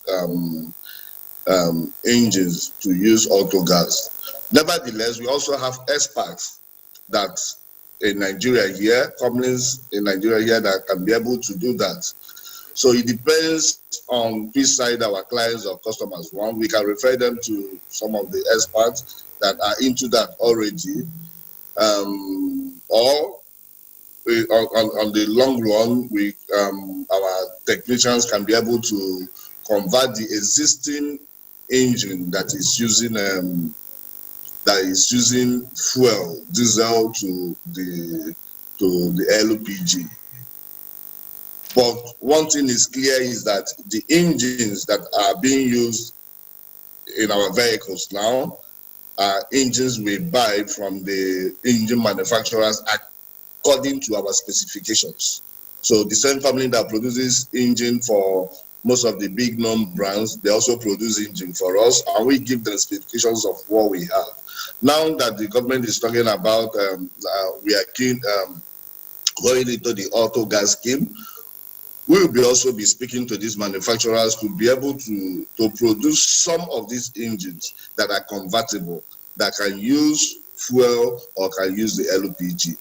engines to use auto gas. Nevertheless, we also have experts that in Nigeria here, companies in Nigeria here that can be able to do that. So it depends on which side our clients or customers want. We can refer them to some of the experts that are into that already, or on the long run, our technicians can be able to convert the existing engine that is using fuel, diesel, to the LPG. But one thing is clear is that the engines that are being used in our vehicles now are engines we buy from the engine manufacturers according to our specifications. So the same family that produces engine for most of the big known brands, they also produce engine for us, and we give them specifications of what we have. Now that the government is talking about we are keen going into the auto gas scheme, we will also be speaking to these manufacturers to be able to produce some of these engines that are convertible, that can use fuel or can use the LPG.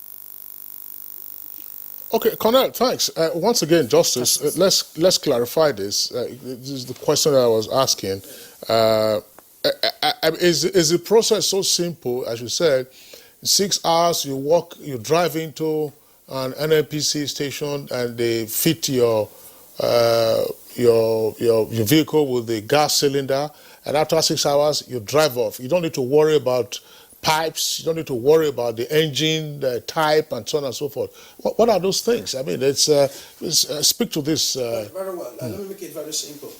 Okay, Cornell, thanks. Once again, Justice, let's clarify this. This is the question that I was asking. Is the process so simple, as you said, 6 hours you drive into an NNPC station and they fit your vehicle with the gas cylinder, and after 6 hours you drive off. You don't need to worry about pipes, you don't need to worry about the engine, the type, and so on and so forth. What are those things? I mean, speak to this. Very well. Let me make it very simple.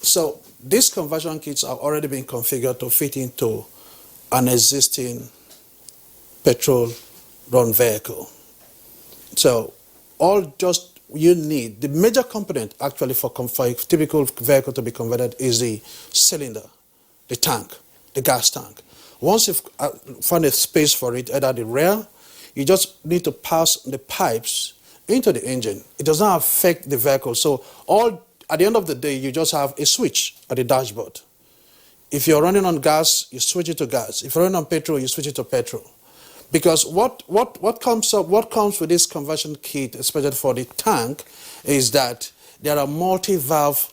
So these conversion kits have already been configured to fit into an existing petrol-run vehicle. So all just you need, the major component actually for a typical vehicle to be converted is the cylinder, the tank, the gas tank. Once you've found a space for it, either the rear, you just need to pass the pipes into the engine. It does not affect the vehicle. So at the end of the day, you just have a switch at the dashboard. If you're running on gas, you switch it to gas. If you're running on petrol, you switch it to petrol. Because what comes with this conversion kit, especially for the tank, is that there are multi-valve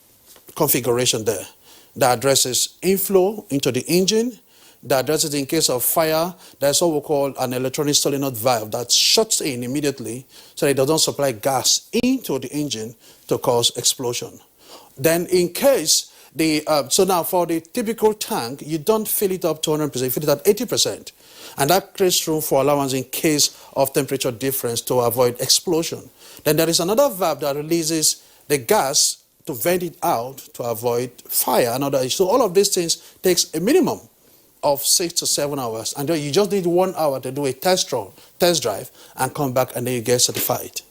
configuration there that addresses inflow into the engine, that addresses in case of fire. That's what we call an electronic solenoid valve that shuts in immediately so that it doesn't supply gas into the engine to cause explosion. Then in case so now for the typical tank, you don't fill it up to 100%, you fill it at 80%. And that creates room for allowance in case of temperature difference to avoid explosion. Then there is another valve that releases the gas to vent it out to avoid fire and other issues. So all of these things takes a minimum of 6 to 7 hours. And then you just need 1 hour to do a test drive and come back and then you get certified.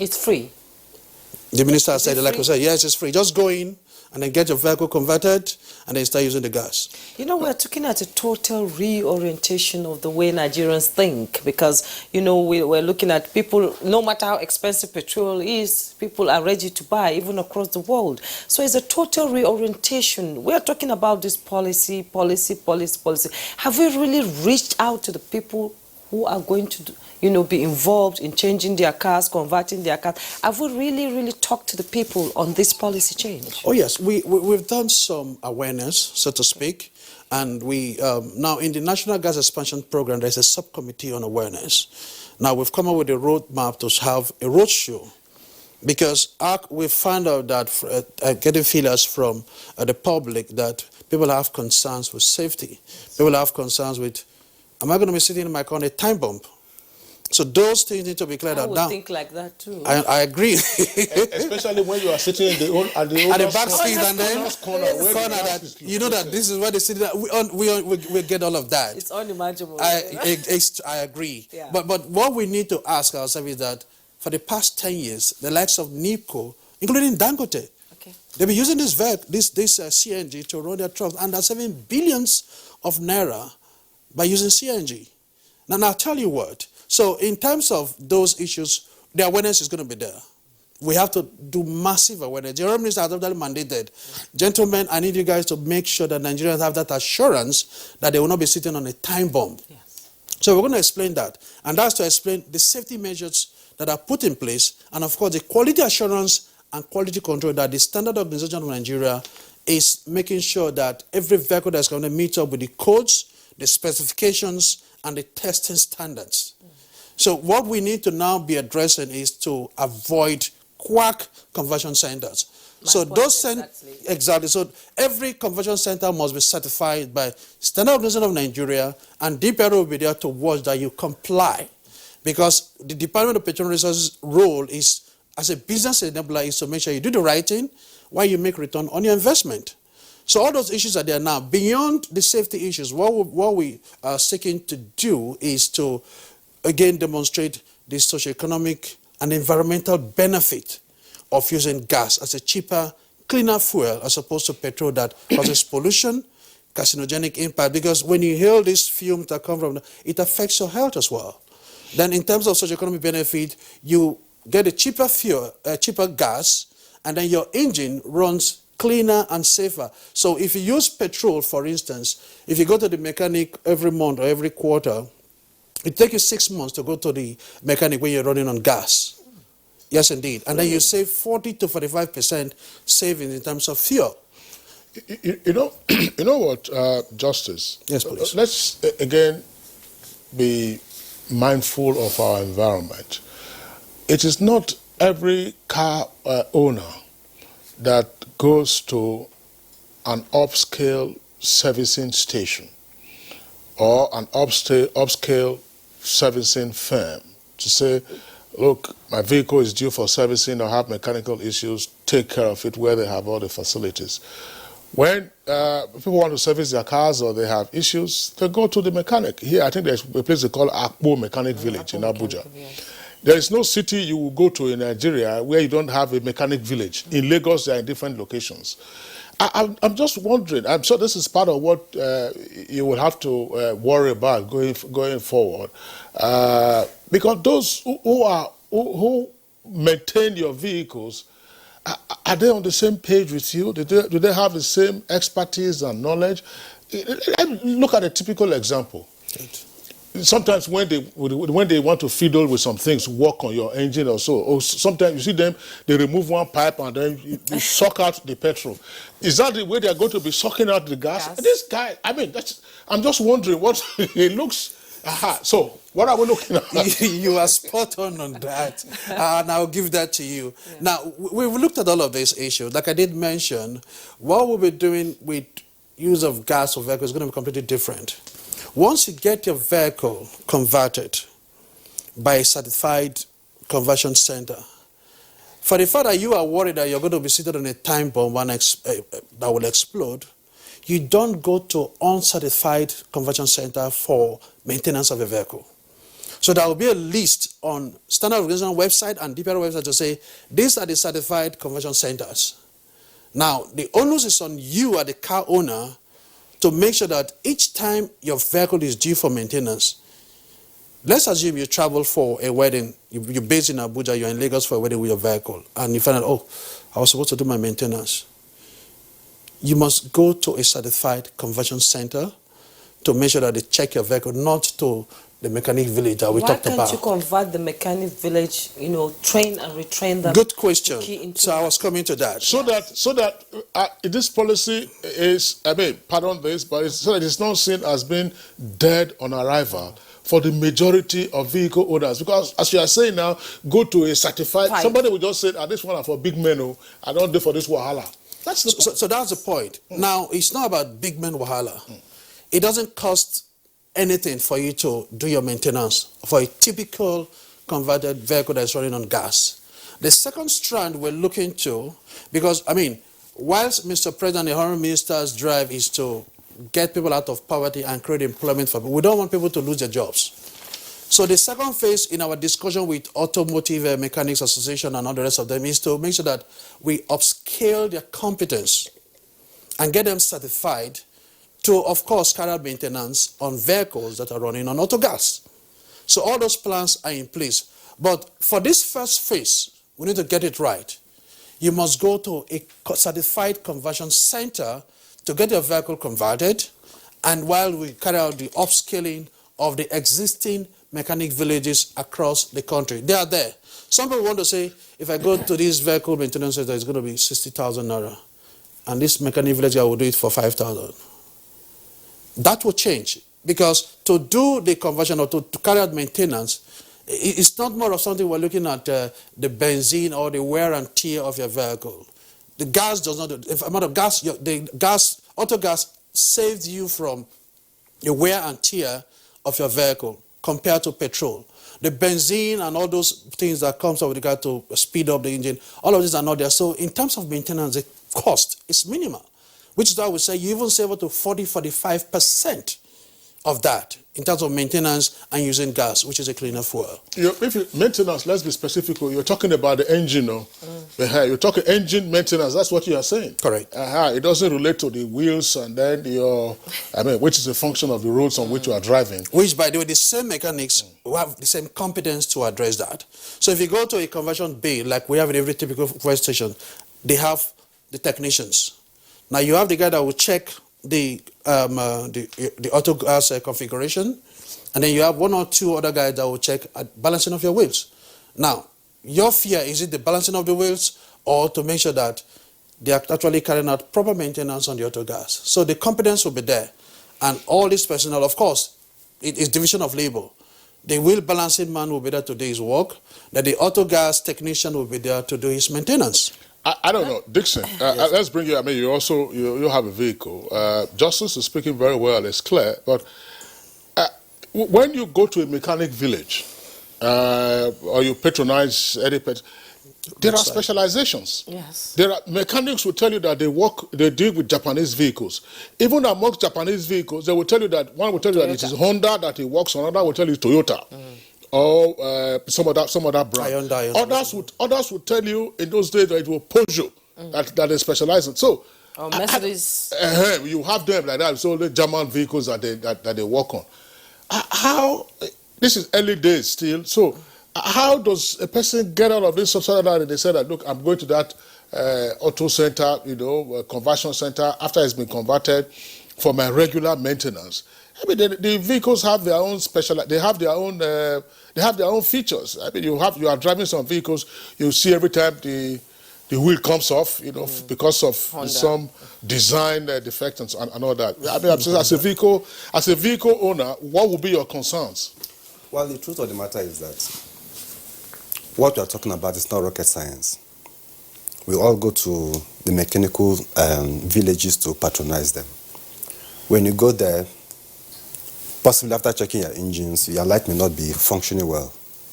It's free. The minister said, like I said, yes, it's free. Just go in and then get your vehicle converted and then start using the gas. You know, we're looking at a total reorientation of the way Nigerians think, because, you know, we're looking at people, no matter how expensive petrol is, people are ready to buy, even across the world. So it's a total reorientation. We're talking about this policy. Have we really reached out to the people who are going to, you know, be involved in changing their cars, converting their cars? Have we really talked to the people on this policy change? Oh yes, we've done some awareness, so to speak, and we now in the National Gas Expansion Program there's a subcommittee on awareness. Now we've come up with a roadmap to have a roadshow, because we found out that getting feelers from the public that people have concerns with safety, people have concerns with, am I going to be sitting in my car on a time bomb? So those things need to be cleared out. I would think like that too. I agree. Especially when you are sitting at the back seat and then corner that you know that this is where they sit. We get all of that. It's unimaginable. I agree. Yeah. But what we need to ask ourselves is that for the past 10 years, the likes of NIPCO, including Dangote, they've been using this CNG to run their trucks, and they're saving billions of naira by using CNG. Now I'll tell you what. So in terms of those issues, the awareness is going to be there. We have to do massive awareness. The Honourable Minister has already mandated, gentlemen, I need you guys to make sure that Nigerians have that assurance that they will not be sitting on a time bomb. Yes. So we're going to explain that. And that's to explain the safety measures that are put in place, and of course the quality assurance and quality control that the Standard Organization of Nigeria is making sure that every vehicle that's going to meet up with the codes, the specifications, and the testing standards. So what we need to now be addressing is to avoid quack conversion centers. So those exactly. So every conversion center must be certified by Standard Organization of Nigeria, and DPR will be there to watch that you comply, because the Department of Petroleum Resources' role is as a business enabler is to make sure you do the right thing while you make return on your investment. So all those issues are there now. Beyond the safety issues, what we are seeking to do is to again demonstrate the socioeconomic and environmental benefit of using gas as a cheaper, cleaner fuel as opposed to petrol that causes pollution, carcinogenic impact, because when you inhale these fumes that come from, it affects your health as well. Then in terms of socioeconomic benefit, you get a cheaper fuel, cheaper gas, and then your engine runs cleaner and safer. So if you use petrol, for instance, if you go to the mechanic every month or every quarter, it takes you 6 months to go to the mechanic when you're running on gas. Yes, indeed. And then you save 40 to 45% savings in terms of fuel. You know what, Justice? Yes, please. Let's again be mindful of our environment. It is not every car owner that goes to an upscale servicing station or an upscale servicing firm to say, look, my vehicle is due for servicing or have mechanical issues, take care of it where they have all the facilities. When people want to service their cars or they have issues, they go to the mechanic. Here, I think there's a place they call Akpo Mechanic Village in Abuja. There is no city you will go to in Nigeria where you don't have a mechanic village. In Lagos, they are in different locations. I'm just wondering, I'm sure this is part of what you will have to worry about going forward. Because those who maintain your vehicles, are they on the same page with you? Do they have the same expertise and knowledge? Look at a typical example. Sometimes when they want to fiddle with some things, work on your engine or so, or sometimes you see them, they remove one pipe and then you suck out the petrol. Is that the way they are going to be sucking out the gas? This guy, I mean, I'm just wondering what it looks. So what are we looking at? You are spot on that, and I'll give that to you. Yeah. Now, we've looked at all of these issues. Like I did mention, what we'll be doing with use of gas for vehicles is going to be completely different. Once you get your vehicle converted by a certified conversion center, for the fact that you are worried that you're going to be seated on a time bomb that will explode, you don't go to uncertified conversion center for maintenance of a vehicle. So there will be a list on Standard Organization website and DPR website to say, these are the certified conversion centers. Now, the onus is on you as the car owner to make sure that each time your vehicle is due for maintenance, let's assume you travel for a wedding, you're based in Abuja, you're in Lagos for a wedding with your vehicle, and you find out, oh, I was supposed to do my maintenance. You must go to a certified conversion center to make sure that they check your vehicle, not to the mechanic village that we talked about. Why can't you convert the mechanic village, train and retrain them? Good question. So I was coming to that. So that this policy is, I mean, pardon this, but so that it's not seen as being dead on arrival for the majority of vehicle owners. Because as you are saying now, go to a certified, somebody will just say, this one are for big men, I don't do for this wahala. So that's the point. Now, it's not about big men wahala. It doesn't cost anything for you to do your maintenance for a typical converted vehicle that's running on gas. The second strand we're looking to, because, I mean, whilst Mr. President and the Honourable Minister's drive is to get people out of poverty and create employment for people, we don't want people to lose their jobs. So the second phase in our discussion with Automotive Mechanics Association and all the rest of them is to make sure that we upscale their competence and get them certified to, of course, carry out maintenance on vehicles that are running on auto gas. So all those plans are in place. But for this first phase, we need to get it right. You must go to a certified conversion center to get your vehicle converted, and while we carry out the upscaling of the existing mechanic villages across the country. They are there. Some people want to say, if I go to this vehicle maintenance center, it's going to be 60,000 naira. And this mechanic village guy will do it for 5,000. That will change, because to do the conversion or to carry out maintenance, it's not more of something we're looking at the benzene or the wear and tear of your vehicle. The gas does not, the amount of gas, auto gas saves you from the wear and tear of your vehicle compared to petrol. The benzene and all those things that comes up with regard to speed up the engine, all of these are not there. So in terms of maintenance, the cost is minimal, which is why we say you even save up to 40–45% of that in terms of maintenance and using gas, which is a cleaner fuel. Maintenance, let's be specific. You're talking about the engine, no? You're talking engine maintenance. That's what you are saying. Correct. It doesn't relate to the wheels and then which is a function of the roads on which you are driving. Which, by the way, the same mechanics who have the same competence to address that. So if you go to a conversion bay, like we have in every typical fuel station, they have the technicians. Now you have the guy that will check the auto gas configuration, and then you have one or two other guys that will check at balancing of your wheels. Now, your fear, is it the balancing of the wheels or to make sure that they are actually carrying out proper maintenance on the auto gas? So the competence will be there, and all this personnel, of course, it is division of labor. The wheel balancing man will be there to do his work, that the auto gas technician will be there to do his maintenance. I don't know, Dixon. Let's bring you. I mean, you have a vehicle. Justice is speaking very well. It's clear. But when you go to a mechanic village, or you patronize any there are specializations. Yes. There are mechanics who tell you that they deal with Japanese vehicles. Even amongst Japanese vehicles, they will tell you that one will tell you that it is Honda that he works on. Another will tell you Toyota. Or some other brand. Others would tell you in those days that it was Peugeot that they specialize in. So, Mercedes. You have them like that. So the German vehicles that they work on. How? This is early days still. So, how does a person get out of this subsidy and they say that, look, I'm going to that auto center, conversion center after it's been converted for my regular maintenance. I mean, the vehicles have their own they have their own features. I mean, you are driving some vehicles, you see every time the wheel comes off, because of Honda. Some design defect and all that. I mean, as a vehicle owner, what would be your concerns? Well, the truth of the matter is that what we are talking about is not rocket science. We all go to the mechanical villages to patronize them. When you go there, possibly after checking your engines, your light may not be functioning well.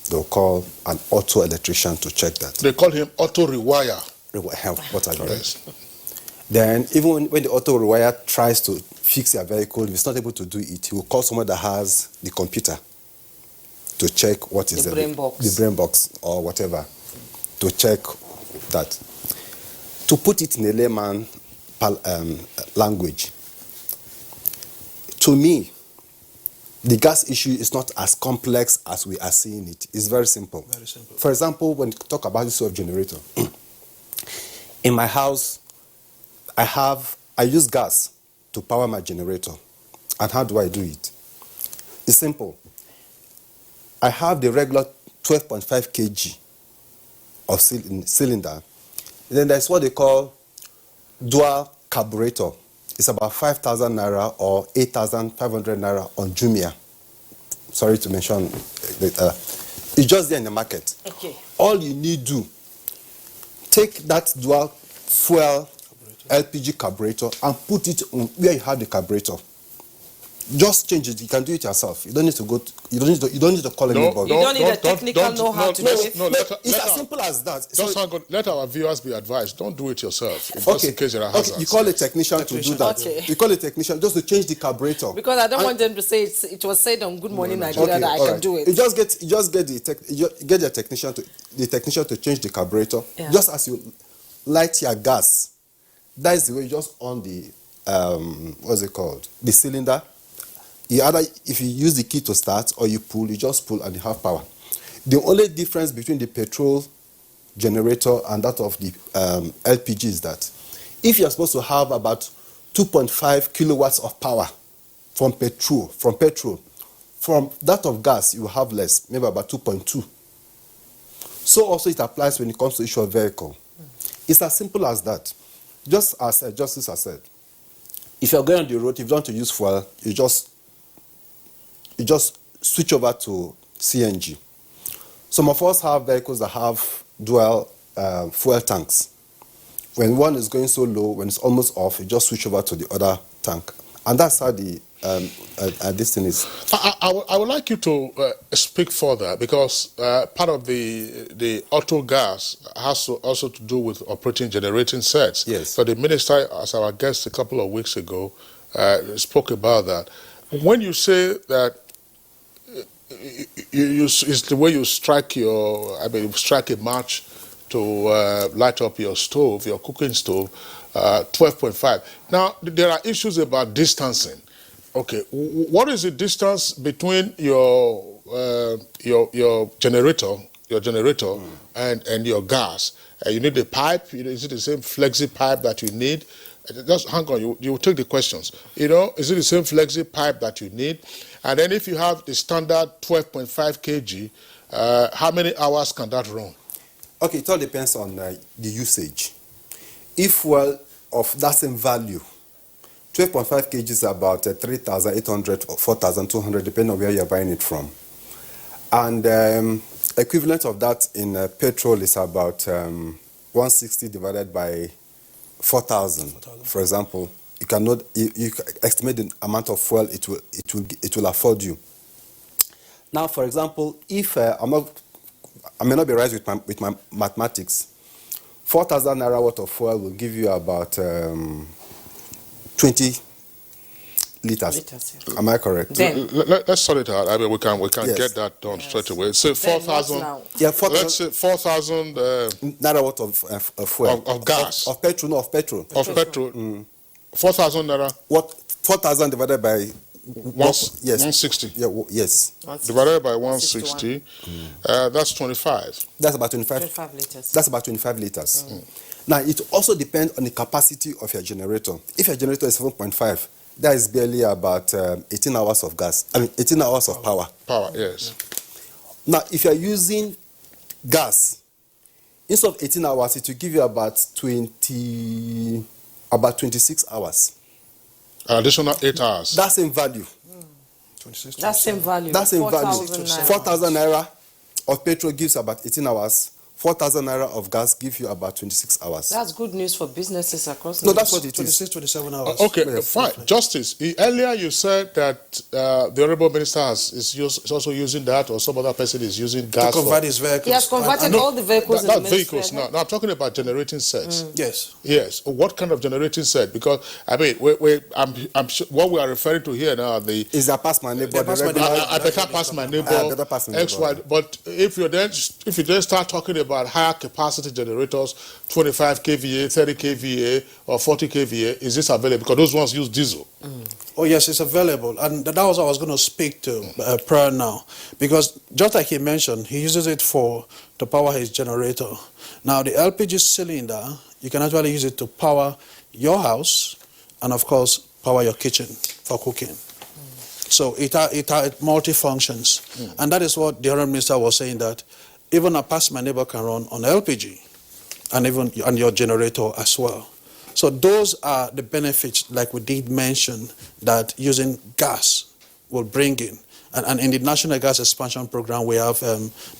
They'll call an auto electrician to check that. They call him auto rewire. What are you? Then, even when the auto rewire tries to fix your vehicle, if it's not able to do it, he will call someone that has the computer to check what is the brain box or whatever, to check that. To put it in a layman language, to me, the gas issue is not as complex as we are seeing it. It's very simple. Very simple. For example, when you talk about the issue of generator, in my house, I use gas to power my generator. And how do I do it? It's simple. I have the regular 12.5 kg of cylinder. Then there's what they call dual carburetor. It's about 5,000 naira or 8,500 naira on Jumia. Sorry to mention. It's just there in the market. Okay. All you need to do, take that dual fuel LPG carburetor and put it on where you have the carburetor. Just change it. You can do it yourself. You don't need to go. You don't need to call anybody. You don't need a technical know-how to do it. It's as simple as that. Just hang on. Let our viewers be advised. Don't do it yourself. Just in case there are hazards. Okay. You call a technician to do that. Okay. You call a technician just to change the carburetor. Because I don't want them to say it was said on Good Morning Nigeria that I can do it. You just get the technician to change the carburetor. Yeah. Just as you light your gas, that is the way you just on the what's it called? The cylinder. If you use the key to start or you pull, you just pull and you have power. The only difference between the petrol generator and that of the LPG is that if you're supposed to have about 2.5 kilowatts of power from petrol, from that of gas, you have less, maybe about 2.2. So also it applies when it comes to issue of vehicle. It's as simple as that. Just as Justice has said, if you're going on the road, if you want to use fuel, you just switch over to CNG. Some of us have vehicles that have dual fuel tanks. When one is going so low, when it's almost off, you just switch over to the other tank. And that's how the this thing is. I would like you to speak further, because part of the auto gas has also to do with operating generating sets. Yes. So the minister, as our guest a couple of weeks ago, spoke about that. When you say that it's the way you strike strike a match to light up your stove, your cooking stove, 12.5. Now, there are issues about distancing. Okay, what is the distance between your generator and your gas? You need a pipe. Is it the same flexi pipe that you need? Just hang on. You take the questions. Is it the same flexi pipe that you need? And then if you have the standard 12.5 kg, how many hours can that run? Okay, it all depends on the usage. If well of that same value, 12.5 kg is about 3,800 or 4,200, depending on where you're buying it from. And equivalent of that in petrol is about 160 divided by 4,000. For example, you cannot you estimate the amount of fuel it will afford you. Now, for example, if I may not be right with my mathematics, 4,000 naira worth of fuel will give you about 20 liters. Yeah. Am I correct? Let's sort it out. I mean, we can Yes. get that done straight away. So 4,000. Yeah, Let's say 4,000 naira worth of fuel. Of gas. Of petrol, no, of petrol. Of petrol. 4,000 naira. What? 4,000 divided by 160. Yeah, yes. Divided by 160, that's 25. That's about 25 liters. That's about 25 liters. Now, it also depends on the capacity of your generator. If your generator is 7.5, that is barely about 18 hours of gas. 18 hours of power. Power, yes. Now, if you're using gas, instead of 18 hours, it will give you about 26 hours. An additional 8 hours. That same value. 26. That same value. That same value. 4,000 4,000 naira of petrol gives about 18 hours. 4,000 naira of gas gives you about 26 hours. That's good news for businesses across No, that's what it is. 26, 27 hours. Okay, Yes. fine. Justice, earlier you said that the Honorable Minister is also using that, or some other person is using gas. To convert his vehicles. He has converted all the vehicles in the Not vehicles ministry. now. I'm talking about generating sets. Yes. Yes. What kind of generating set? Because, I'm sure what we are referring to here now, Is that past my neighbor? I better pass my neighbor, better pass my X, Y. neighbor. But if you then start talking about higher capacity generators, 25 kVA, 30 kVA, or 40 kVA, is this available? Because those ones use diesel. Oh, yes, it's available. And that was what I was going to speak to prior now. Because just like he mentioned, he uses it to power his generator. Now, the LPG cylinder, you can actually use it to power your house and, of course, power your kitchen for cooking. So it multi-functions. And that is what the Honourable Minister was saying, that even a past my neighbor can run on LPG and your generator as well. So those are the benefits, like we did mention, that using gas will bring in. And in the National Gas Expansion Program, we have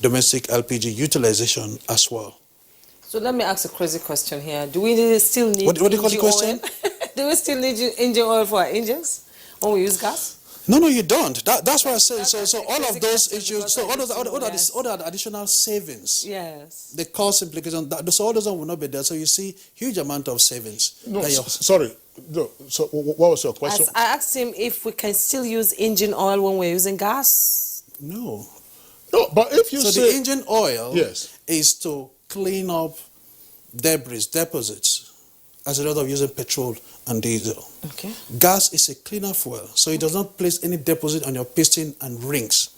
domestic LPG utilization as well. So let me ask a crazy question here. Do we still need What do you call the question? Do we still need engine oil for our engines when we use gas? No, you don't. That's what I say. That's So all of those issues, so all are the additional savings. Yes. The cost implication, so all those will not be there. So you see huge amount of savings. No, sorry. No. So what was your question? I asked him if we can still use engine oil when we're using gas. No. No, but if you say... the engine oil Yes. is to clean up deposits as a result of using petrol and diesel. Okay. Gas is a cleaner fuel, so it does not place any deposit on your piston and rings.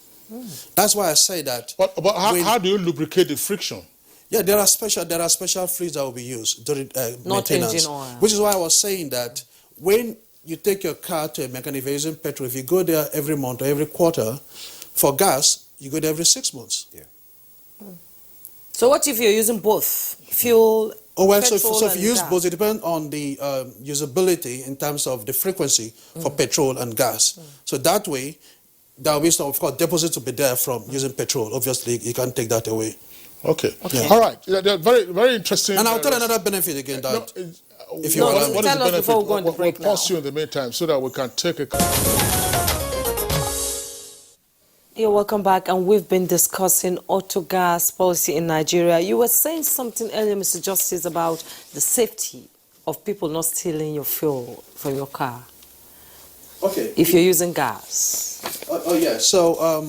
That's why I say that. But how do you lubricate the friction? Yeah, there are special fluids that will be used during Not maintenance. engine oil. Which is why I was saying that when you take your car to a mechanic using petrol, if you go there every month or every quarter, for gas, you go there every 6 months. Yeah. So what if you're using both fuel? Oh, well, petrol so if and you use gas? both, it depends on the usability in terms of the frequency for petrol and gas. So that way, there will be some, of course, deposits to be there from using petrol. Obviously, you can't take that away. Okay. Okay. All right. They're very, very interesting. And I'll tell another benefit again that if you No, allow me. What is tell the us benefit? before we go on the We'll break pause now. you in the meantime so that we can take a... You're welcome back, and we've been discussing auto gas policy in Nigeria. You were saying something earlier, Mr. Justice, about the safety of people not stealing your fuel from your car Okay. if you're using gas. Yeah. So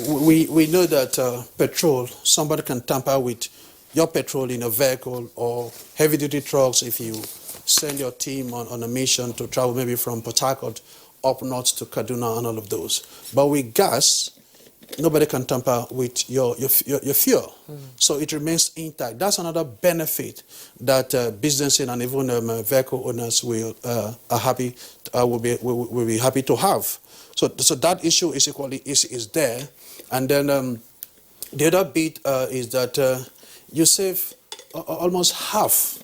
we know that petrol, somebody can tamper with your petrol in a vehicle or heavy-duty trucks if you send your team on a mission to travel maybe from Port Harcourt up north to Kaduna and all of those. But with gas, nobody can tamper with your fuel. So it remains intact. That's another benefit that businesses and even vehicle owners will be happy to have. So that issue is equally is there. And then the other bit is that you save almost half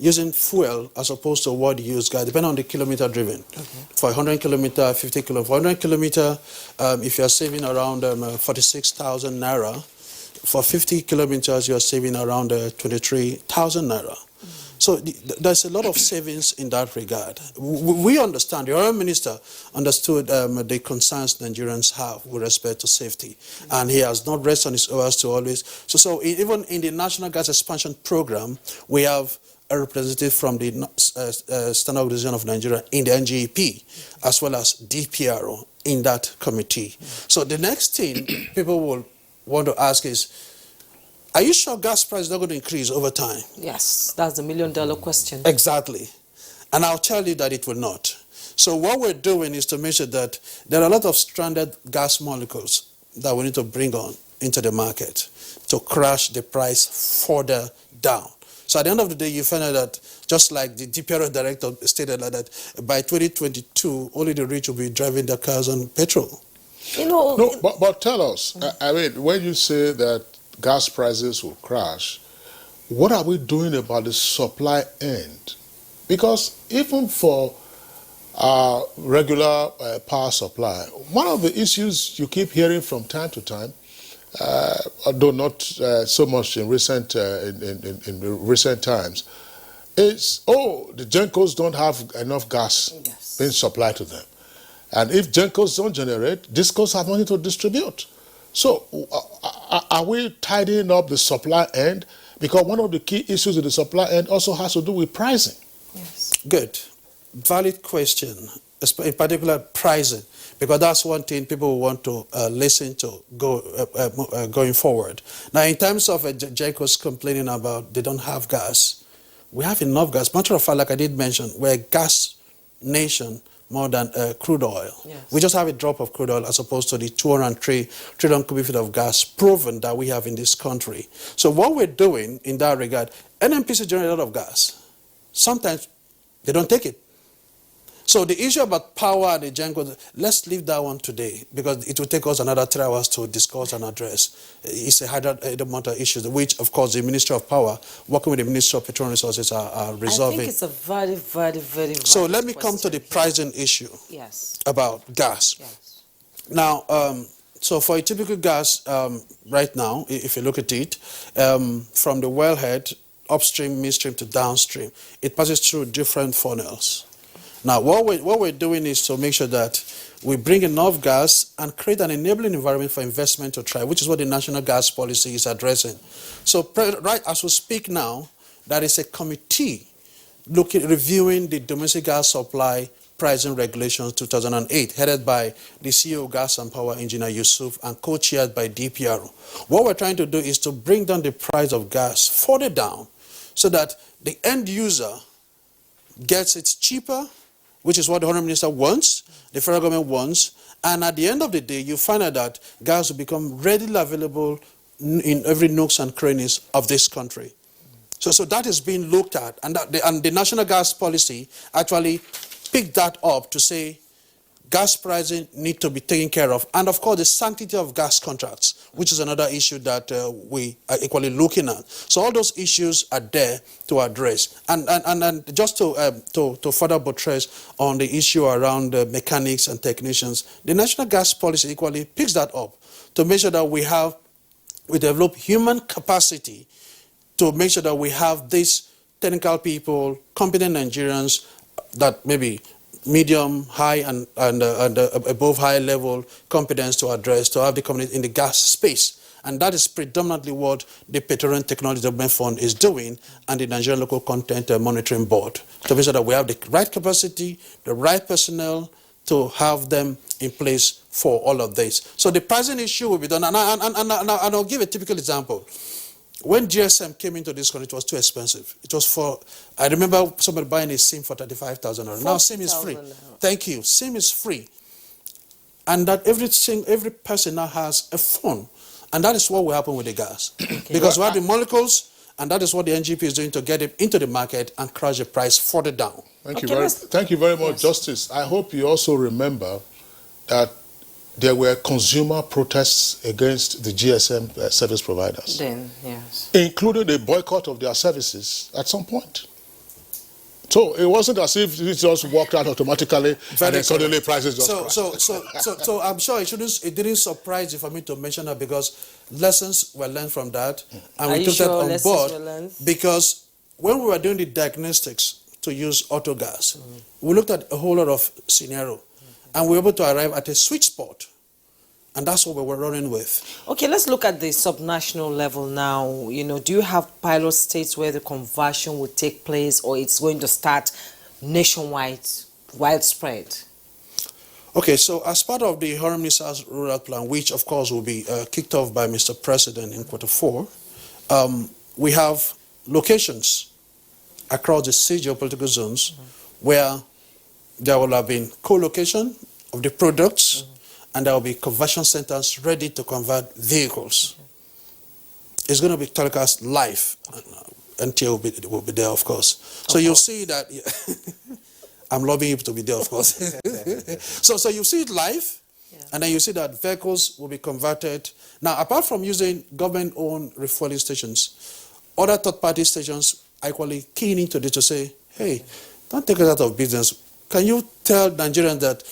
using fuel as opposed to what you use gas, depending on the kilometer driven. Okay. For 100 kilometer, 50 kilometer. For 100 kilometer, if you are saving around 46,000 naira, for 50 kilometers, you are saving around 23,000 naira. So there's a lot of savings in that regard. We understand, the Oil Minister understood the concerns Nigerians have with respect to safety. And he has not rested on his oars to always. So even in the National Gas Expansion Program, we have a representative from the Standard Organization of Nigeria in the NGEP, as well as DPRO in that committee. So the next thing people will want to ask is, are you sure gas price is not going to increase over time? Yes, that's the million-dollar question. Exactly. And I'll tell you that it will not. So what we're doing is to make sure that there are a lot of stranded gas molecules that we need to bring on into the market to crash the price further down. So at the end of the day, you find out that, just like the DPRO director stated, like that by 2022, only the rich will be driving their cars on petrol. You know, No, but tell us, I mean, when you say that gas prices will crash, what are we doing about the supply end? Because even for regular power supply, one of the issues you keep hearing from time to time, although not so much in recent times, is, the Gencos don't have enough gas being supplied to them. And if Gencos don't generate, Discos have money to distribute. So are we tidying up the supply end? Because one of the key issues in the supply end also has to do with pricing. yes. Good. Valid question, in particular pricing, because that's one thing people want to listen to going forward. Now, in terms of Gencos complaining about they don't have gas, we have enough gas. Matter of fact, like I did mention, we're a gas nation more than crude oil. Yes. We just have a drop of crude oil as opposed to the 203 trillion cubic feet of gas proven that we have in this country. So what we're doing in that regard, NNPC generate a lot of gas. Sometimes they don't take it. So the issue about power and the Gencos, let's leave that one today because it will take us another 3 hours to discuss and address. It's a hard amount of issues, which, of course, the Ministry of Power, working with the Ministry of Petroleum Resources, are resolving. I think it's a very, very, very So valid let me come to the pricing issue about gas. Yes. Now, so for a typical gas right now, if you look at it, from the wellhead, upstream, midstream to downstream, it passes through different funnels. Now, what we're doing is to make sure that we bring enough gas and create an enabling environment for investment to thrive, which is what the national gas policy is addressing. So right as we speak now, there is a committee reviewing the domestic gas supply pricing regulations 2008, headed by the CEO of Gas and Power, Engineer Yusuf, and co-chaired by DPRO. What we're trying to do is to bring down the price of gas further down so that the end user gets it cheaper, which is what the Honourable Minister wants, the federal government wants, and at the end of the day, you find out that gas will become readily available in every nooks and crannies of this country. So that is being looked at, and the national gas policy actually picked that up to say gas pricing need to be taken care of. And of course, the sanctity of gas contracts, which is another issue that we are equally looking at. So all those issues are there to address. And just to further buttress on the issue around mechanics and technicians, the national gas policy equally picks that up to make sure that we develop human capacity to make sure that we have these technical people, competent Nigerians that maybe medium, high, and above high level competence to have the community in the gas space. And that is predominantly what the Petroleum Technology Development Fund is doing and the Nigerian Local Content Monitoring Board to make sure that we have the right capacity, the right personnel to have them in place for all of this. So the pricing issue will be done. And I'll give a typical example. When GSM came into this country, it was too expensive. It was I remember somebody buying a SIM for 35,000. Now SIM is free. Thank you. SIM is free. And that every person now has a phone. And that is what will happen with the gas. Okay. Because we have the molecules, and that is what the NGP is doing to get it into the market and crash the price further down. Thank you very much, Justice. I hope you also remember that there were consumer protests against the GSM service providers. Then, yes. Including the boycott of their services at some point. So it wasn't as if it just worked out automatically and then suddenly prices just crashed. So I'm sure it didn't surprise you for me to mention that because lessons were learned from that. And we took that on board because when we were doing the diagnostics to use autogas, we looked at a whole lot of scenario and we were able to arrive at a sweet spot. And that's what we were running with. Okay, let's look at the subnational level now. You know, do you have pilot states where the conversion will take place, or it's going to start nationwide, widespread? Okay, so as part of the Honorable Minister's Rural Plan, which of course will be kicked off by Mr. President in Q4, we have locations across the 6 geopolitical zones where there will have been co-location of the products, and there will be conversion centers ready to convert vehicles. It's going to be telecast live. NTA will be there, of course. So you'll see that. I'm lobbying you to be there, of course. So you see it live, and then you see that vehicles will be converted. Now, apart from using government-owned refueling stations, other third-party stations are equally keen into this to say, hey, don't take us out of business. Can you tell Nigerians that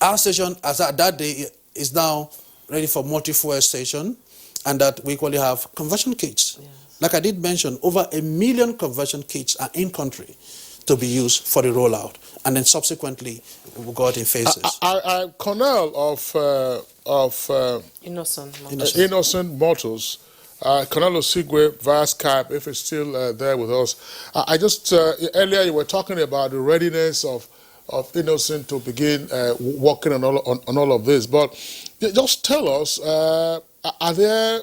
our station, as at that day, is now ready for multi-fuel station, and that we equally have conversion kits. Yes. Like I did mention, over 1 million conversion kits are in country to be used for the rollout, and then subsequently we'll go out in phases. Colonel of Innocent Motors, Colonel Osigwe via Skype, if it's still there with us. I just earlier you were talking about the readiness of Innocent to begin working on all of this, but just tell us, are there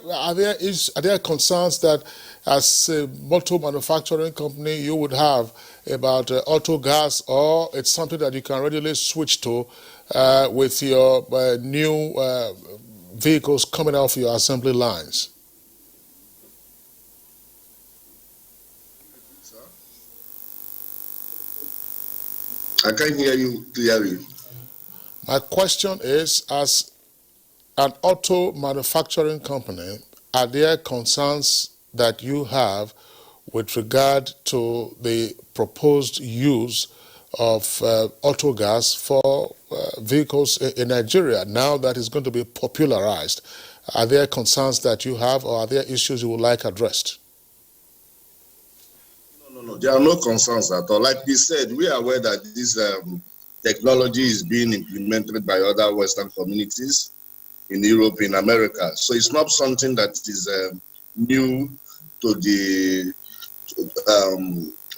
concerns that as a motor manufacturing company you would have about auto gas, or it's something that you can readily switch to with your new vehicles coming off your assembly lines? I can't hear you clearly. My question is, as an auto manufacturing company, are there concerns that you have with regard to the proposed use of auto gas for vehicles in Nigeria now that it's going to be popularized? Are there concerns that you have, or are there issues you would like addressed? No, there are no concerns at all. Like we said, we are aware that this technology is being implemented by other Western communities in Europe, in America. So it's not something that is new to the,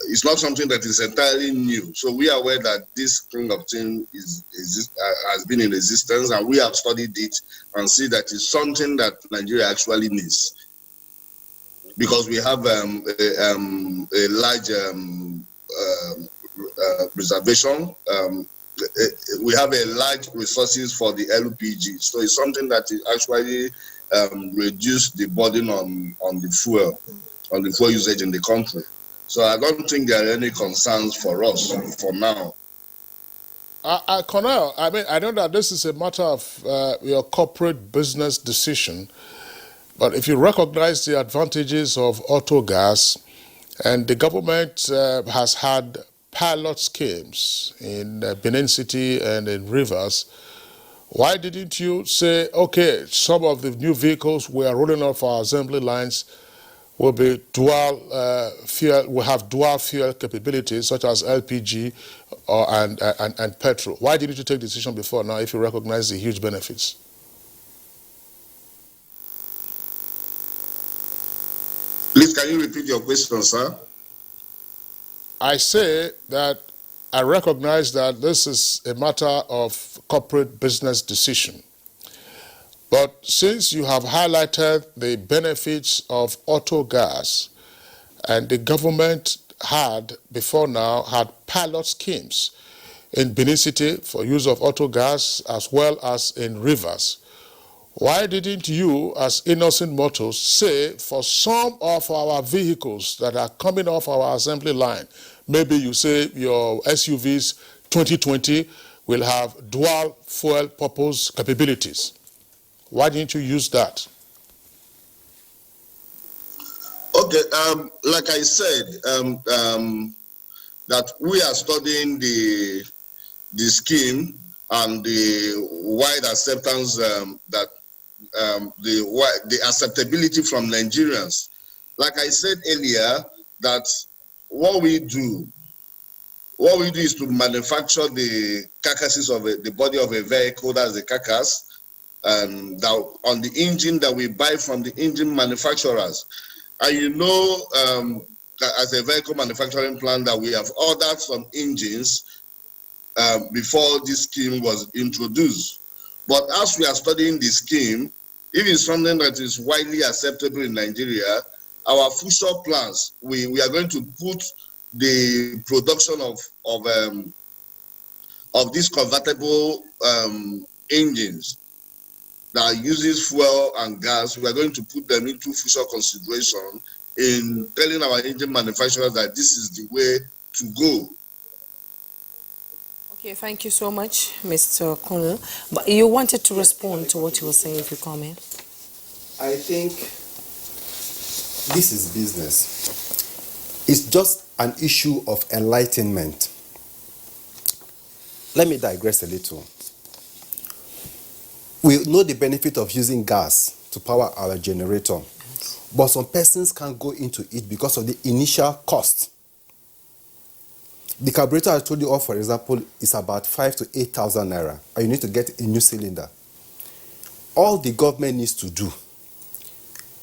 it's not something that is entirely new. So we are aware that this kind of thing has been in existence, and we have studied it and see that it's something that Nigeria actually needs. Because we have a large reservation, we have a large resources for the LPG. So it's something that is actually reduce the burden on the fuel usage in the country. So I don't think there are any concerns for us for now. Cornell, I mean, I know that this is a matter of your corporate business decision, but if you recognize the advantages of auto gas, and the government has had pilot schemes in Benin City and in Rivers, why didn't you say, okay, some of the new vehicles we are rolling off our assembly lines will be dual fuel, will have dual fuel capabilities such as LPG and petrol? Why didn't you take the decision before now if you recognize the huge benefits? Please, can you repeat your question, sir? I say that I recognize that this is a matter of corporate business decision. But since you have highlighted the benefits of auto gas, and the government had, before now, had pilot schemes in Benin City for use of auto gas as well as in Rivers, why didn't you, as Innocent Motors, say for some of our vehicles that are coming off our assembly line, maybe you say your SUVs 2020 will have dual fuel purpose capabilities? Why didn't you use that? Okay, like I said, that we are studying the scheme and the wide acceptance that the acceptability from Nigerians. Like I said earlier, that what we do is to manufacture the carcasses of the body of a vehicle, that's the carcass, and that on the engine that we buy from the engine manufacturers. And you know, that as a vehicle manufacturing plant, that we have ordered some engines before this scheme was introduced. But as we are studying the scheme, if it's something that is widely acceptable in Nigeria, our future plans, we are going to put the production of these convertible engines that uses fuel and gas. We are going to put them into future consideration in telling our engine manufacturers that this is the way to go. Okay, thank you so much, Mr. Colonel. But you wanted to respond to what you were saying, if you come in. I think this is business. It's just an issue of enlightenment. Let me digress a little. We know the benefit of using gas to power our generator, but some persons can't go into it because of the initial cost. The carburetor I told you of, for example, is about 5,000 to 8,000 naira, and you need to get a new cylinder. All the government needs to do,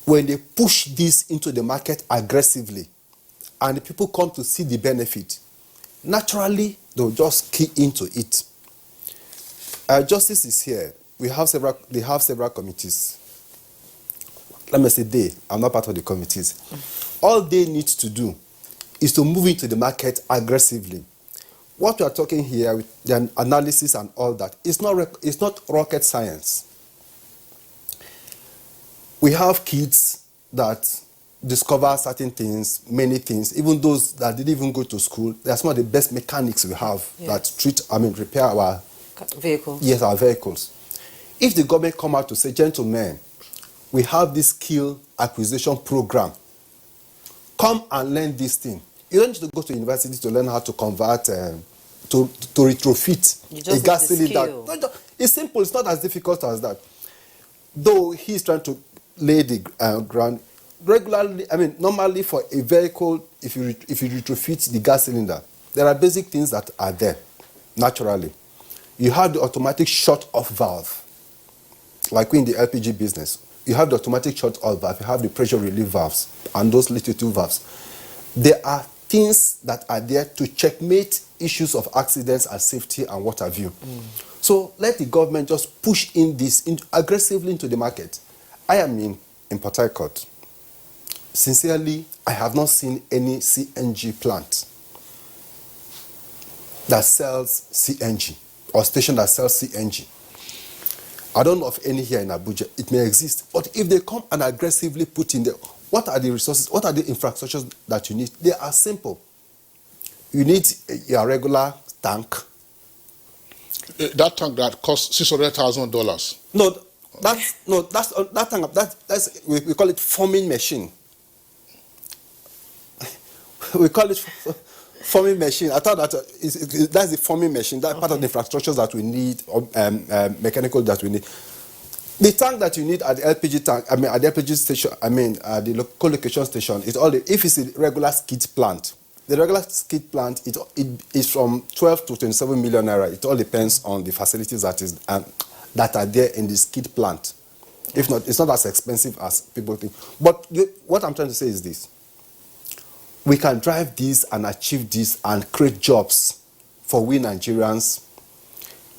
when they push this into the market aggressively, and the people come to see the benefit, naturally they'll just key into it. Justice is here. They have several committees. Let me say I'm not part of the committees. All they need to do is to move into the market aggressively. What we are talking here with the analysis and all that, it's not rocket science. We have kids that discover certain things, many things, even those that didn't even go to school. They are some of the best mechanics we have that repair our vehicles. Yes, our vehicles. If the government come out to say, gentlemen, we have this skill acquisition program, come and learn this thing. You don't need to go to university to learn how to convert, to retrofit a gas cylinder. It's simple, it's not as difficult as that. Though he's trying to lay the ground regularly, normally for a vehicle, if you retrofit the gas cylinder, there are basic things that are there, naturally. You have the automatic shut-off valve, like we in the LPG business. You have the automatic shut-off valve, you have the pressure relief valves, and those little two valves. There are things that are there to checkmate issues of accidents and safety and what have you. So let the government just push in this aggressively into the market. I am in Port Harcourt. Sincerely, I have not seen any CNG plant that sells CNG or station that sells CNG. I don't know of any here in Abuja. It may exist. But if they come and aggressively put in there, what are the resources, what are the infrastructures that you need? They are simple. You need a regular tank. That tank that cost $600,000. No, that tank. That's we call it forming machine. We call it forming machine. I thought that that's the forming machine. That part of the infrastructure that we need, or mechanical that we need. The tank that you need at the LPG tank, at the LPG station, at the co-location station, if it's a regular skid plant. The regular skid plant, it is from 12 to 27 million naira. It all depends on the facilities that are there in the skid plant. If not, it's not as expensive as people think. But what I'm trying to say is this. We can drive this and achieve this and create jobs for we Nigerians,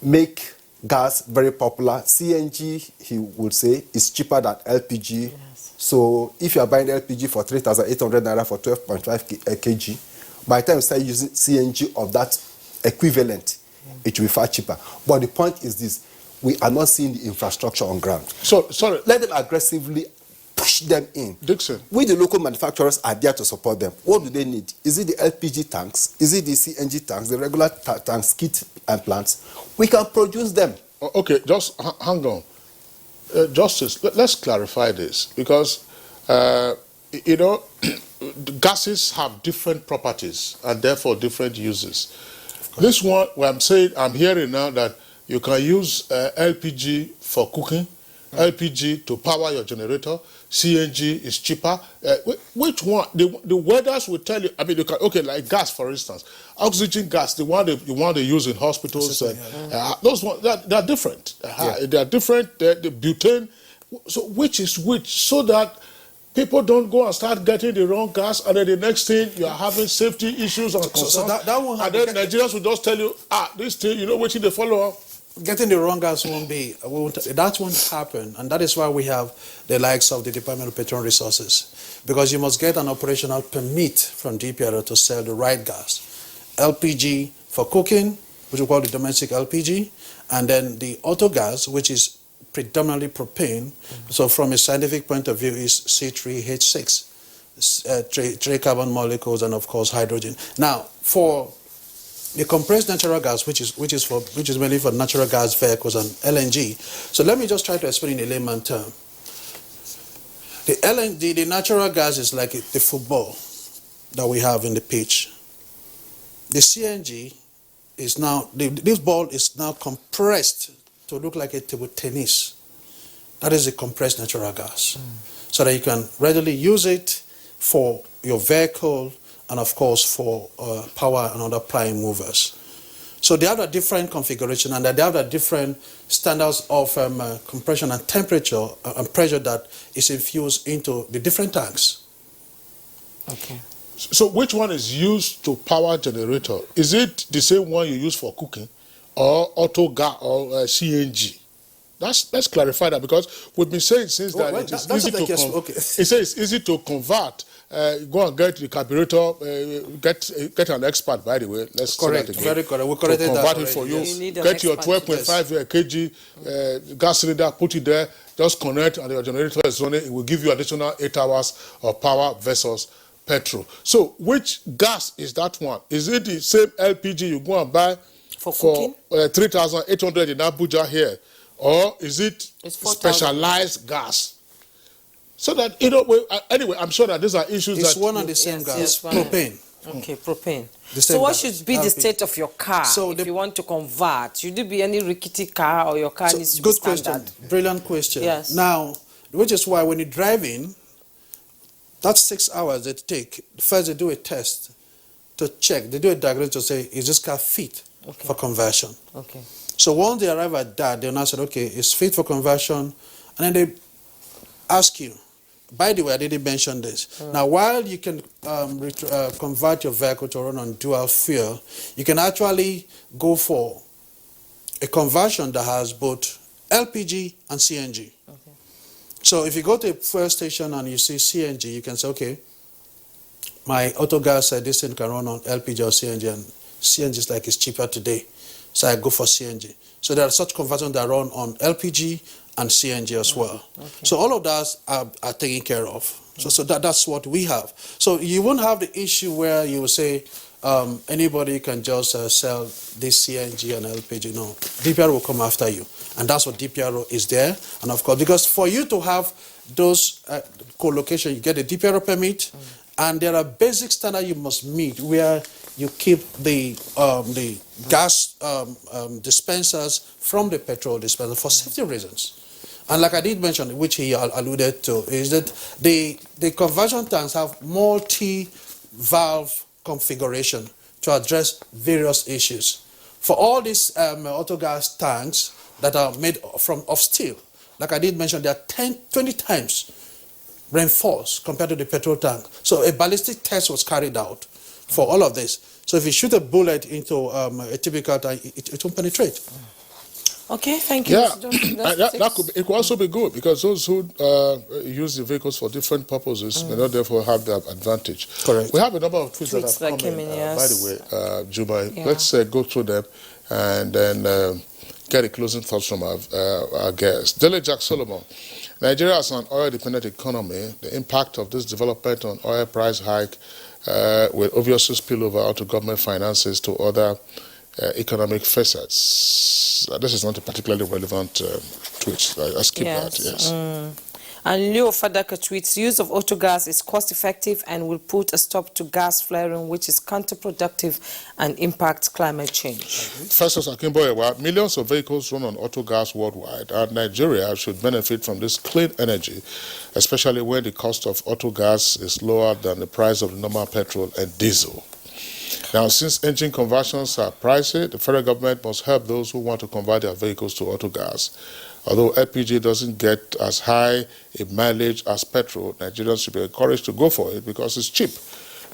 make gas very popular. CNG, he would say, is cheaper than LPG. Yes. So if you are buying LPG for 3,800 naira for 12.5 kg, by the time you start using CNG of that equivalent, it will be far cheaper. But the point is this, we are not seeing the infrastructure on ground. So, sorry. Let them aggressively push them in. Dixon. We, the local manufacturers, are there to support them. What do they need? Is it the LPG tanks? Is it the CNG tanks, the regular tanks, kit and plants? We can produce them. Okay, just hang on. Justice, let's clarify this, because, gases have different properties and therefore different uses. This one, where I'm hearing now that you can use LPG for cooking, LPG to power your generator, CNG is cheaper. Which one? The weathers will tell you. You can, like gas, for instance, oxygen gas, the one you want to use in hospitals. Those ones, they're different. They are different. The butane. So which is which? So that people don't go and start getting the wrong gas, and then the next thing you are having safety issues and concerns. So that won't happen. And then Nigerians will just tell you, this thing, what they follow up. Getting the wrong gas that won't happen, and that is why we have the likes of the Department of Petroleum Resources, because you must get an operational permit from DPRO to sell the right gas. LPG for cooking, which we call the domestic LPG, and then the auto gas, which is predominantly propane. So from a scientific point of view, is C3H6, three carbon molecules, and of course hydrogen. Now, for the compressed natural gas, which is mainly for natural gas vehicles and LNG. So let me just try to explain in a layman term. The natural gas is like the football that we have in the pitch. The CNG is now, this ball is now compressed to look like a table tennis. That is a compressed natural gas. So that you can readily use it for your vehicle, and of course for power and other prime movers. So they have a different configuration, and they have a different standards of compression and temperature and pressure that is infused into the different tanks. Okay. So which one is used to power generator? Is it the same one you use for cooking, or auto gas, or CNG? Let's clarify that, because we've been saying since that it is easy to it says it's easy to convert. Go and get the carburetor. Get an expert, by the way. Let's correct. Say that again. Very correct. We corrected that convert it for you. You get your 12.5 kg gas cylinder. Put it there. Just connect, and your generator is running. It will give you additional 8 hours of power versus petrol. So, which gas is that one? Is it the same LPG you go and buy for 3,800 in Abuja here? Or is it specialized gas? So that, anyway, I'm sure that these are issues it's that... one and the same gas. It's propane. Okay, propane. So what should be the state of your car if you want to convert? Should it be any rickety car, or your car needs to be standard? Good question. Brilliant question. Yes. Now, which is why when you drive in, that's 6 hours they take. First they do a test to check. They do a diagnosis to say, is this car fit for conversion? Okay. So once they arrive at that, they'll now say, okay, it's fit for conversion. And then they ask you, by the way, I didn't mention this. Now, while you can convert your vehicle to run on dual fuel, you can actually go for a conversion that has both LPG and CNG. Okay. So if you go to a fuel station and you see CNG, you can say, okay, my auto gas, this thing can run on LPG or CNG, and CNG is like it's cheaper today. So I go for CNG. So there are such conversions that run on LPG and CNG as well. Okay. So all of that are taken care of. So that's what we have. So you won't have the issue where you will say, anybody can just sell this CNG and LPG. No, DPR will come after you. And that's what DPRO is there. And of course, because for you to have those co-location, you get a DPRO permit, and there are basic standards you must meet where you keep the gas dispensers from the petrol dispenser for safety reasons. And like I did mention, which he alluded to, is that the conversion tanks have multi-valve configuration to address various issues. For all these auto gas tanks that are made of steel, like I did mention, they are 20 times reinforced compared to the petrol tank. So a ballistic test was carried out for all of this. So if you shoot a bullet into a typical tank, it won't penetrate. Okay, thank you. Yeah, it could also be good because those who use the vehicles for different purposes may not therefore have the advantage. Correct. We have a number of tweets that have come in, by the way, Juba. Yeah. Let's go through them and then get a closing thoughts from our guests. Dele Jack Solomon. Nigeria is an oil-dependent economy. The impact of this development on oil price hike will obviously spill over onto government finances to other economic facets. This is not a particularly relevant tweet. I'll skip that, yes. And Leo Fadaka tweets, use of autogas is cost-effective and will put a stop to gas flaring, which is counterproductive and impacts climate change. Festus Akimboyewa, millions of vehicles run on autogas worldwide, and Nigeria should benefit from this clean energy, especially when the cost of autogas is lower than the price of normal petrol and diesel. Now, since engine conversions are pricey, the federal government must help those who want to convert their vehicles to autogas. Although LPG doesn't get as high a mileage as petrol, Nigerians should be encouraged to go for it because it's cheap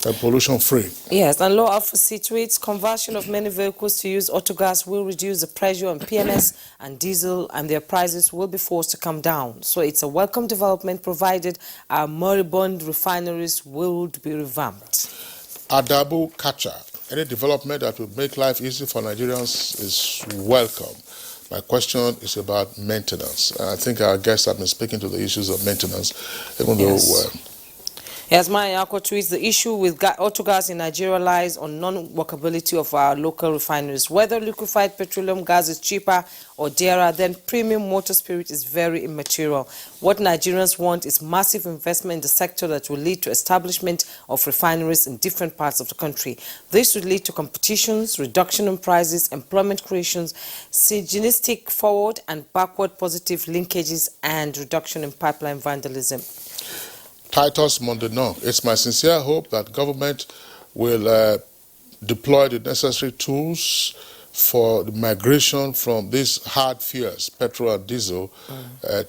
and pollution-free. Yes, and Law Alpha C tweets, conversion of many vehicles to use autogas will reduce the pressure on PMS and diesel, and their prices will be forced to come down. So it's a welcome development, provided our moribund refineries will be revamped. Adabu Kacha, any development that will make life easy for Nigerians is welcome. My question is about maintenance. I think our guests have been speaking to the issues of maintenance, even though... As Maya Yako tweets, the issue with autogas in Nigeria lies on non-workability of our local refineries. Whether liquefied petroleum gas is cheaper or dearer, then premium motor spirit is very immaterial. What Nigerians want is massive investment in the sector that will lead to establishment of refineries in different parts of the country. This would lead to competitions, reduction in prices, employment creations, synergistic forward and backward positive linkages, and reduction in pipeline vandalism. Titus Mondeno, it's my sincere hope that government will deploy the necessary tools for the migration from these hard fuels, petrol and diesel,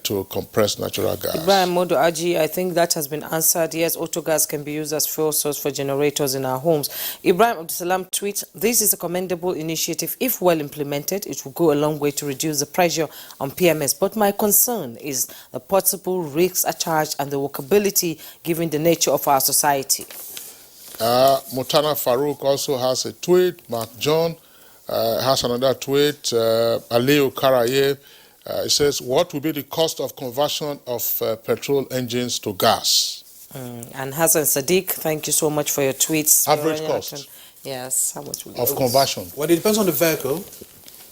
to compressed natural gas. Ibrahim Modo Aji, I think that has been answered. Yes, autogas can be used as fuel source for generators in our homes. Ibrahim Abdusalam tweets, this is a commendable initiative. If well implemented, it will go a long way to reduce the pressure on PMS. But my concern is the possible risks attached and the workability given the nature of our society. Mutana Farouk also has a tweet. Mark John has another tweet. Aliu Karaye, it says, what will be the cost of conversion of petrol engines to gas? And Hassan Sadiq, thank you so much for your tweets. Average cost? Yes, how much will of conversion? Well, it depends on the vehicle.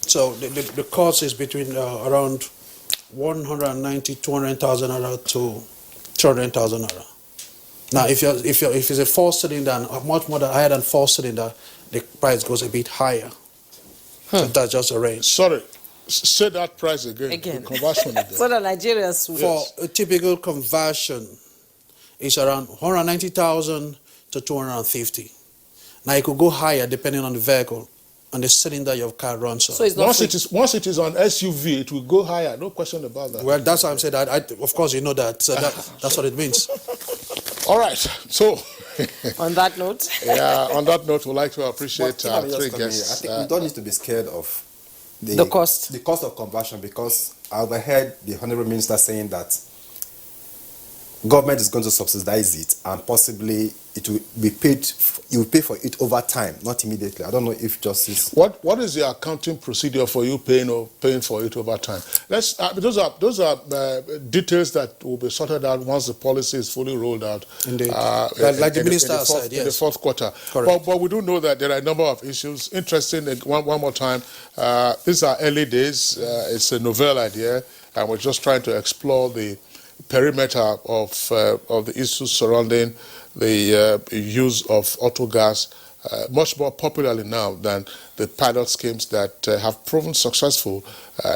So the cost is between around 190, 200,000 naira to 300,000 naira. Now, if it's a four-cylinder and much more higher than four-cylinder, the price goes a bit higher. So that's just a range. Sorry, say that price again. The conversion again. So the Nigerians for a typical conversion is around 190,000 to 250. Now it could go higher depending on the vehicle and the cylinder your car runs on. So it's not once it is on SUV, it will go higher. No question about that. Well, that's why I'm saying that. Of course, you know that. So that's what it means. All right. So. On that note. Yeah, on that note, we'd like to appreciate our three guests. I think we don't need to be scared of the cost. The cost of conversion, because I overheard the Honourable Minister saying that government is going to subsidize it, and possibly it will be paid. You will pay for it over time, not immediately. I don't know if justice. What is the accounting procedure for you paying for it over time? Let's those are details that will be sorted out once the policy is fully rolled out. Indeed, like the minister said, yes, in the fourth quarter. But we do know that there are a number of issues. Interesting. One more time. These are early days. It's a novel idea, and we're just trying to explore the perimeter of the issues surrounding the use of auto gas, much more popularly now than the pilot schemes that have proven successful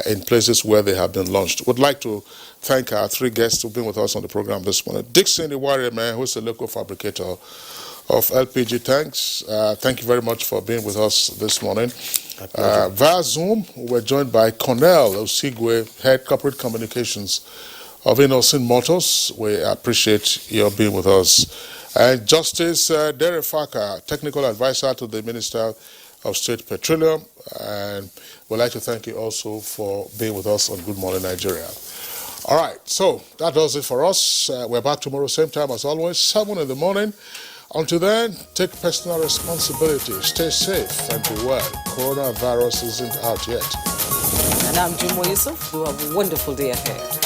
in places where they have been launched. Would like to thank our three guests who've been with us on the program this morning. Dixon, the warrior man, who's a local fabricator of LPG tanks. Thank you very much for being with us this morning. Via Zoom, we're joined by Cornell Osigwe, Head Corporate Communications of Innocent Motors. We appreciate your being with us. And Justice Derefaka, Technical Advisor to the Minister of State Petroleum. And we'd like to thank you also for being with us on Good Morning Nigeria. All right, so that does it for us. We're back tomorrow, same time as always, 7 in the morning. Until then, take personal responsibility, stay safe, and be well. Coronavirus isn't out yet. And I'm Jimo Yusuf. You have a wonderful day ahead.